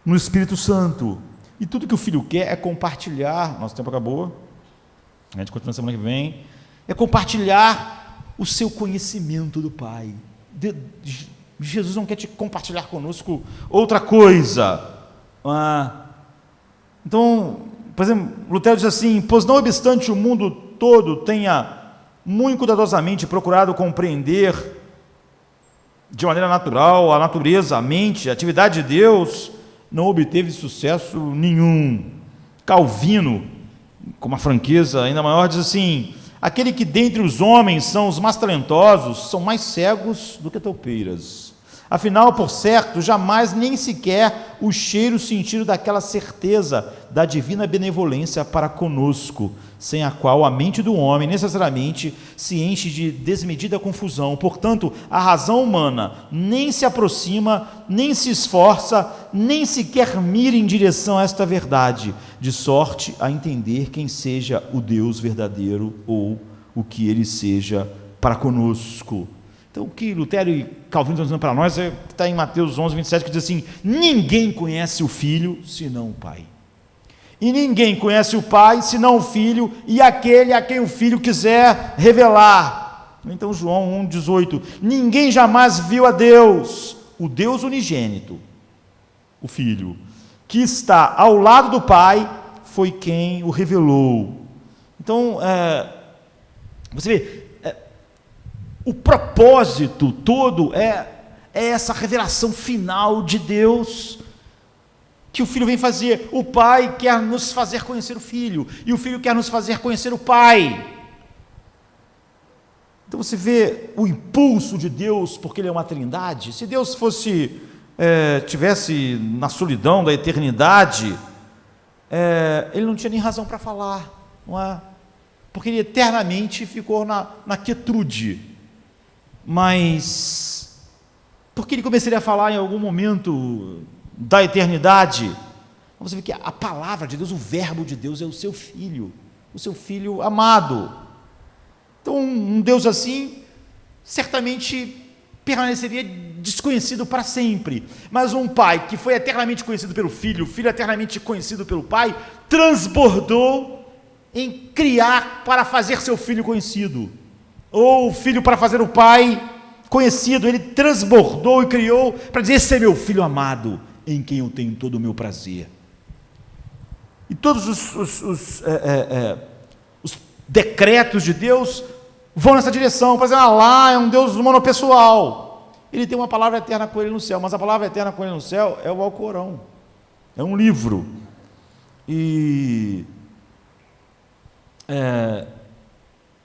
no Espírito Santo. E tudo que o Filho quer é compartilhar. Nosso tempo acabou, a gente continua semana que vem. É compartilhar o seu conhecimento do Pai. Jesus não quer te compartilhar conosco outra coisa. Então, por exemplo, Lutero diz assim: pois não obstante o mundo todo tenha muito cuidadosamente procurado compreender de maneira natural a natureza, a mente, a atividade de Deus, não obteve sucesso nenhum. Calvino, com uma franqueza ainda maior, diz assim: aquele que dentre os homens são os mais talentosos, são mais cegos do que toupeiras. Afinal, por certo, jamais nem sequer o cheiro sentiram daquela certeza da divina benevolência para conosco, sem a qual a mente do homem necessariamente se enche de desmedida confusão. Portanto, a razão humana nem se aproxima, nem se esforça, nem sequer mira em direção a esta verdade, de sorte a entender quem seja o Deus verdadeiro ou o que ele seja para conosco. Então, o que Lutero e Calvino estão dizendo para nós está em Mateus 11, 27, que diz assim: ninguém conhece o Filho senão o Pai. E ninguém conhece o Pai senão o Filho e aquele a quem o Filho quiser revelar. Então, João 1,18: ninguém jamais viu a Deus, o Deus unigênito, o Filho, que está ao lado do Pai, foi quem o revelou. Então, você vê, o propósito todo é essa revelação final de Deus que o Filho vem fazer. O Pai quer nos fazer conhecer o Filho, e o Filho quer nos fazer conhecer o Pai. Então você vê o impulso de Deus, porque Ele é uma trindade. Se Deus tivesse na solidão da eternidade, Ele não tinha nem razão para falar, não é? Porque Ele eternamente ficou na quietude. Mas, porque Ele começaria a falar em algum momento da eternidade? Você vê que a palavra de Deus, o verbo de Deus é o seu Filho amado. Então, um Deus assim, certamente permaneceria desconhecido para sempre. Mas um Pai que foi eternamente conhecido pelo Filho, o Filho eternamente conhecido pelo Pai, transbordou em criar para fazer seu Filho conhecido. Ou o Filho para fazer o Pai conhecido. Ele transbordou e criou para dizer: esse é meu Filho amado, em quem eu tenho todo o meu prazer. E todos os decretos de Deus vão nessa direção, para dizer: lá é um Deus monopessoal. Ele tem uma palavra eterna com Ele no céu, mas a palavra eterna com Ele no céu é o Alcorão, é um livro. E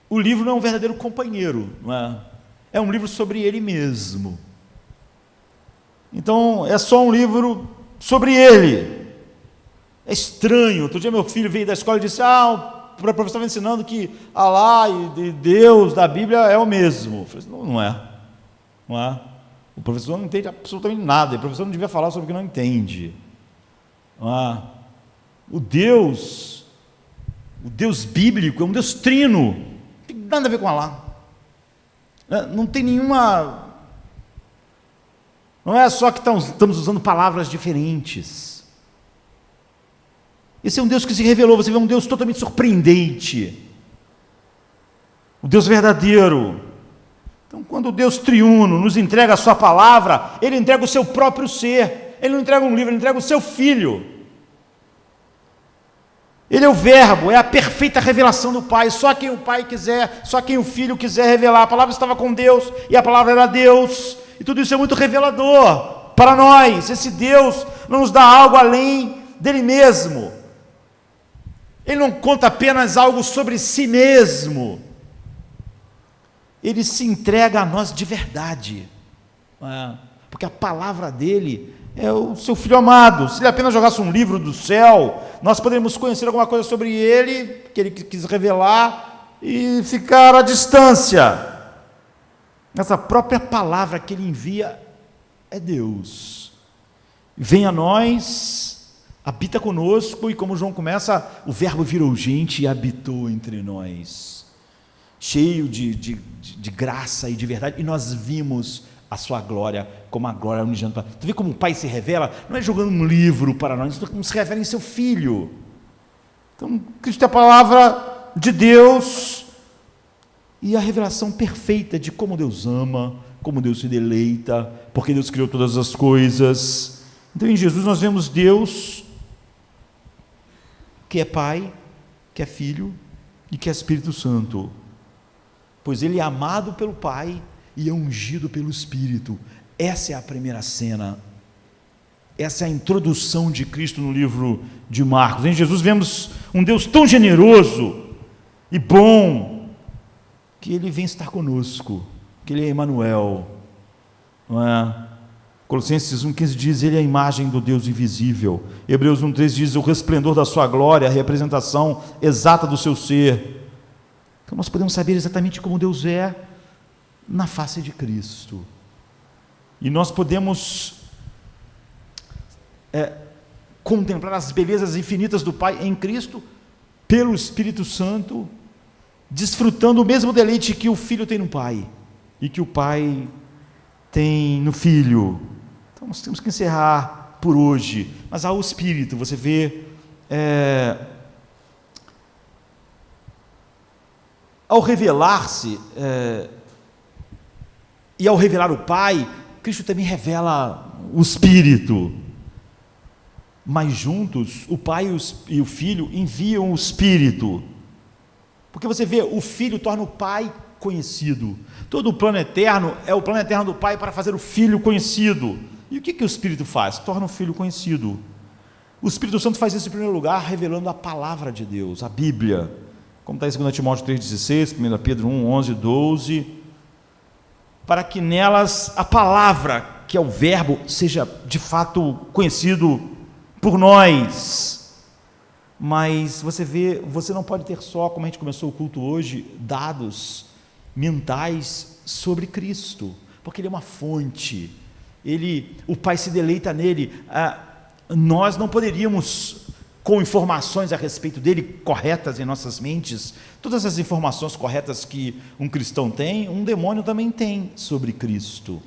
o livro não é um verdadeiro companheiro, não é? É um livro sobre Ele mesmo. Então, é só um livro sobre Ele. É estranho. Outro dia meu filho veio da escola e disse: o professor estava ensinando que Alá e Deus da Bíblia é o mesmo. Eu falei assim: não é. Não é. O professor não entende absolutamente nada. O professor não devia falar sobre o que não entende. Não é. O Deus bíblico é um Deus trino. Não tem nada a ver com Alá. Não tem nenhuma... Não é só que estamos usando palavras diferentes. Esse é um Deus que se revelou. Você vê um Deus totalmente surpreendente. O Deus verdadeiro. Então, quando o Deus triuno nos entrega a sua palavra, Ele entrega o seu próprio ser. Ele não entrega um livro, Ele entrega o seu Filho. Ele é o verbo, é a perfeita revelação do Pai. Só quem o Pai quiser, só quem o Filho quiser revelar. A palavra estava com Deus e a palavra era Deus. E tudo isso é muito revelador para nós. Esse Deus não nos dá algo além dele mesmo. Ele não conta apenas algo sobre si mesmo. Ele se entrega a nós de verdade. Porque a palavra dele é o seu Filho amado. Se ele apenas jogasse um livro do céu, nós poderíamos conhecer alguma coisa sobre ele, que ele quis revelar, e ficar à distância. Essa própria palavra que ele envia é Deus. Vem a nós, habita conosco, e como João começa, o verbo virou gente e habitou entre nós, cheio de graça e de verdade, e nós vimos a sua glória, como a glória unigênita. Tu vê como o Pai se revela? Não é jogando um livro para nós, como se revela em seu Filho. Então, Cristo é a palavra de Deus, e a revelação perfeita de como Deus ama, como Deus se deleita, porque Deus criou todas as coisas. Então, em Jesus nós vemos Deus que é Pai, que é Filho e que é Espírito Santo. Pois ele é amado pelo Pai e é ungido pelo Espírito. Essa é a primeira cena. Essa é a introdução de Cristo no livro de Marcos. Em Jesus vemos um Deus tão generoso e bom, que ele vem estar conosco, que ele é Emmanuel, não é? Colossenses 1,15 diz, ele é a imagem do Deus invisível. Hebreus 1,3 diz, o resplendor da sua glória, a representação exata do seu ser. Então nós podemos saber exatamente como Deus é na face de Cristo. E nós podemos contemplar as belezas infinitas do Pai em Cristo, pelo Espírito Santo, desfrutando o mesmo deleite que o Filho tem no Pai, e que o Pai tem no Filho. Então nós temos que encerrar por hoje, mas ao Espírito, você vê, ao revelar-se, e ao revelar o Pai, Cristo também revela o Espírito. Mas juntos, o Pai e o Filho enviam o Espírito. Porque você vê, o Filho torna o Pai conhecido. Todo o plano eterno é o plano eterno do Pai para fazer o Filho conhecido. E o que o Espírito faz? Torna o Filho conhecido. O Espírito Santo faz isso em primeiro lugar, revelando a palavra de Deus, a Bíblia. Como está em 2 Timóteo 3,16, 1 Pedro 1, 11, 12. Para que nelas a palavra, que é o verbo, seja de fato conhecido por nós. Mas você vê, você não pode ter só, como a gente começou o culto hoje, dados mentais sobre Cristo, porque ele é uma fonte, o Pai se deleita nele. Nós não poderíamos, com informações a respeito dele corretas em nossas mentes, todas as informações corretas que um cristão tem, um demônio também tem sobre Cristo.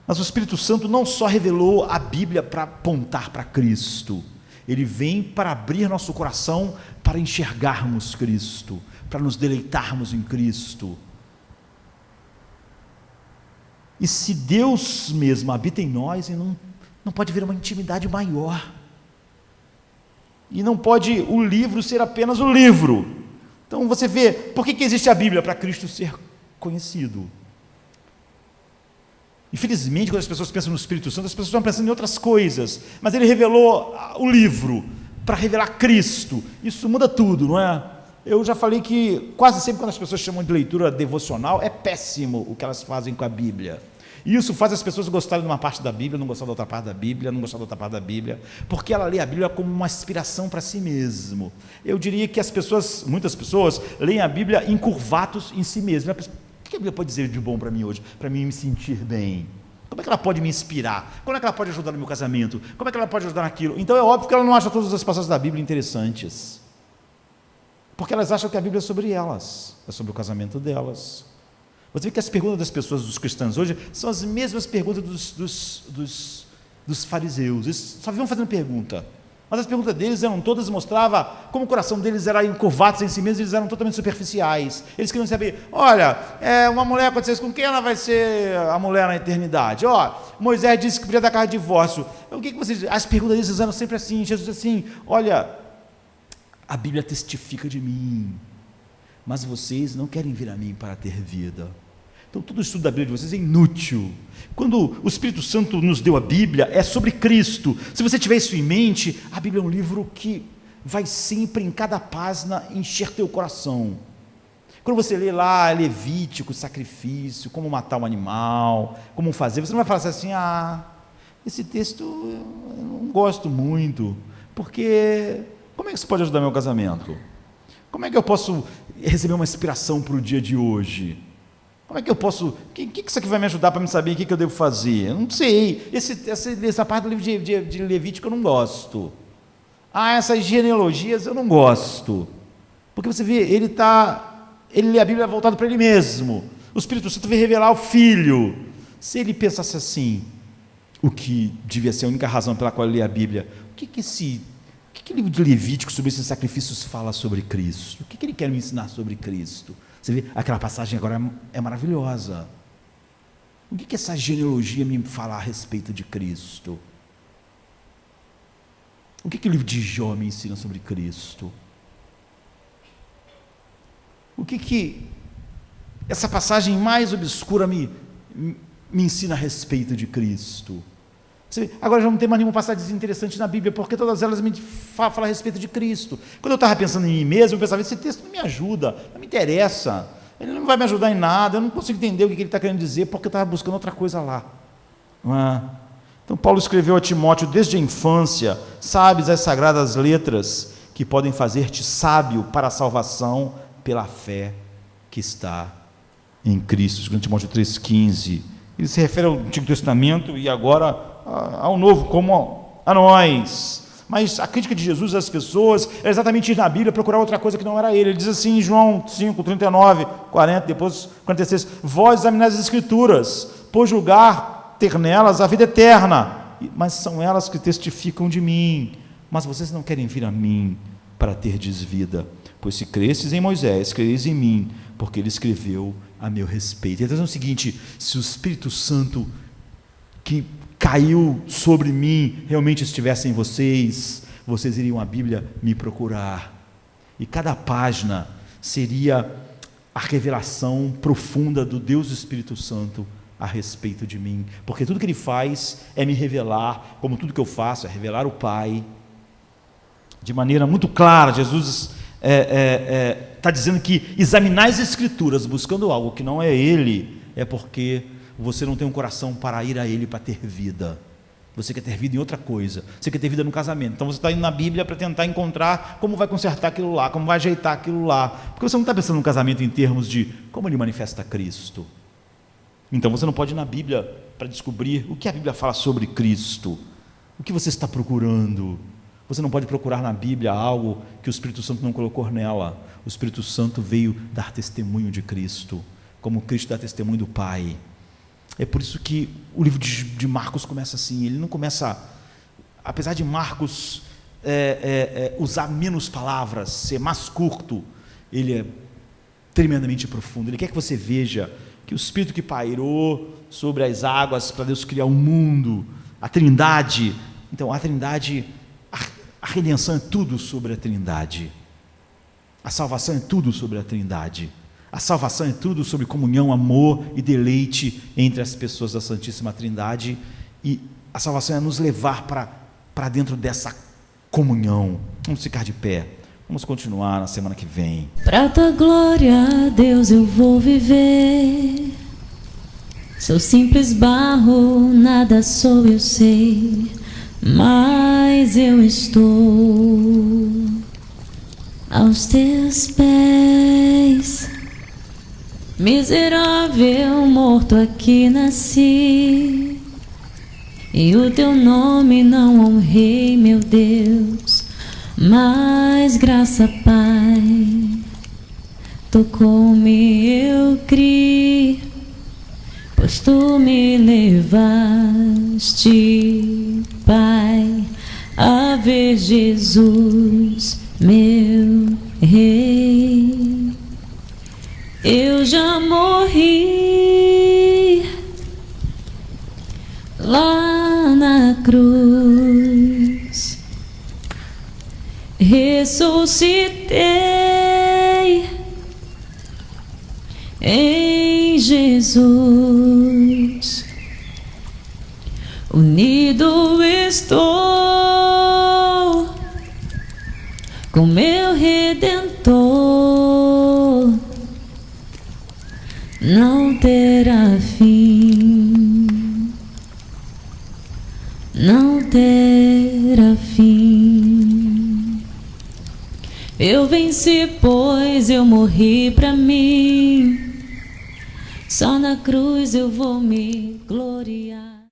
Mas o Espírito Santo não só revelou a Bíblia para apontar para Cristo, ele vem para abrir nosso coração para enxergarmos Cristo, para nos deleitarmos em Cristo. E se Deus mesmo habita em nós, não pode haver uma intimidade maior. E não pode o livro ser apenas o livro. Então você vê, por que existe a Bíblia? Para Cristo ser conhecido. Infelizmente, quando as pessoas pensam no Espírito Santo, as pessoas estão pensando em outras coisas, mas ele revelou o livro para revelar Cristo. Isso muda tudo, não é? Eu já falei que quase sempre quando as pessoas chamam de leitura devocional, é péssimo o que elas fazem com a Bíblia. E isso faz as pessoas gostarem de uma parte da Bíblia, não gostar da outra parte da Bíblia, não gostar da outra parte da Bíblia, porque ela lê a Bíblia como uma inspiração para si mesmo. Eu diria que muitas pessoas leem a Bíblia encurvados em si mesmas. O que a Bíblia pode dizer de bom para mim hoje, para mim me sentir bem? Como é que ela pode me inspirar? Como é que ela pode ajudar no meu casamento? Como é que ela pode ajudar naquilo? Então é óbvio que ela não acha todas as passagens da Bíblia interessantes, porque elas acham que a Bíblia é sobre elas, é sobre o casamento delas. Você vê que as perguntas das pessoas, dos cristãos hoje, são as mesmas perguntas dos fariseus. Eles só viviam fazendo pergunta, mas as perguntas deles mostravam como o coração deles era encurvado em si mesmo, eles eram totalmente superficiais. Eles queriam saber, olha, uma mulher aconteceu isso, com quem ela vai ser a mulher na eternidade? Moisés disse que podia dar carta de divórcio. O que vocês... As perguntas deles eram sempre assim. Jesus disse assim, olha, a Bíblia testifica de mim, mas vocês não querem vir a mim para ter vida. Então todo o estudo da Bíblia de vocês é inútil. Quando o Espírito Santo nos deu a Bíblia, é sobre Cristo. Se você tiver isso em mente, a Bíblia é um livro que vai sempre, em cada página, encher teu coração. Quando você lê lá Levítico, sacrifício, como matar um animal, como fazer, você não vai falar assim, esse texto eu não gosto muito, porque como é que isso pode ajudar meu casamento? Como é que eu posso receber uma inspiração para o dia de hoje? Como é que eu posso... O que isso aqui vai me ajudar para me saber o que eu devo fazer? Eu não sei. Essa parte do livro de Levítico eu não gosto. Essas genealogias eu não gosto. Porque você vê, ele lê a Bíblia voltado para ele mesmo. O Espírito Santo veio revelar o Filho. Se ele pensasse assim, o que devia ser a única razão pela qual ele lê a Bíblia, o que livro de Levítico sobre esses sacrifícios fala sobre Cristo? O que ele quer me ensinar sobre Cristo? Você vê, aquela passagem agora é maravilhosa. O que essa genealogia me fala a respeito de Cristo? O que o livro de Jó me ensina sobre Cristo? O que essa passagem mais obscura me ensina a respeito de Cristo? Agora já não tem mais nenhuma passagem interessante na Bíblia, porque todas elas me falam a respeito de Cristo. Quando eu estava pensando em mim mesmo, eu pensava, esse texto não me ajuda, não me interessa, ele não vai me ajudar em nada, eu não consigo entender o que ele está querendo dizer, porque eu estava buscando outra coisa lá. Não é? Então Paulo escreveu a Timóteo desde a infância: sabes as sagradas letras que podem fazer-te sábio para a salvação pela fé que está em Cristo. 2 Timóteo 3,15. Ele se refere ao Antigo Testamento e agora ao Novo, como a nós. Mas a crítica de Jesus às pessoas é exatamente ir na Bíblia procurar outra coisa que não era ele. Ele diz assim em João 5, 39, 40, depois 46: vós examinais as Escrituras, por julgar ter nelas a vida eterna, mas são elas que testificam de mim. Mas vocês não querem vir a mim para terdes vida, pois se cresces em Moisés, crereis em mim, porque ele escreveu a meu respeito. Então é o seguinte: se o Espírito Santo que caiu sobre mim realmente estivesse em vocês, vocês iriam à Bíblia me procurar, e cada página seria a revelação profunda do Deus Espírito Santo a respeito de mim, porque tudo que ele faz é me revelar, como tudo que eu faço é revelar o Pai, de maneira muito clara. Jesus está dizendo que examinar as Escrituras buscando algo que não é ele, é porque você não tem um coração para ir a ele para ter vida. Você quer ter vida em outra coisa, você quer ter vida no casamento, então você está indo na Bíblia para tentar encontrar como vai consertar aquilo lá, como vai ajeitar aquilo lá, porque você não está pensando no casamento em termos de como ele manifesta Cristo. Então você não pode ir na Bíblia para descobrir o que a Bíblia fala sobre Cristo, o que você está procurando. Você não pode procurar na Bíblia algo que o Espírito Santo não colocou nela. O Espírito Santo veio dar testemunho de Cristo, como Cristo dá testemunho do Pai. É por isso que o livro de Marcos começa assim. Ele não começa, apesar de Marcos usar menos palavras, ser mais curto, ele é tremendamente profundo. Ele quer que você veja que o Espírito que pairou sobre as águas para Deus criar o mundo, a Trindade. Então a Trindade, a redenção é tudo sobre a Trindade, a salvação é tudo sobre a Trindade. A salvação é tudo sobre comunhão, amor e deleite entre as pessoas da Santíssima Trindade, e a salvação é nos levar para dentro dessa comunhão. Vamos ficar de pé, vamos continuar na semana que vem. Pra tua glória, Deus, eu vou viver. Sou simples barro, nada sou, eu sei, mas eu estou aos teus pés. Miserável, morto aqui nasci, e o teu nome não honrei, meu Deus, mas graça, Pai, tocou-me, eu criei, pois tu me levaste, Pai, a ver Jesus, meu Rei. Eu já morri lá na cruz, ressuscitei em Jesus, unido estou com meu Redentor. Não terá fim, não terá fim. Eu venci, pois eu morri pra mim. Só na cruz eu vou me gloriar.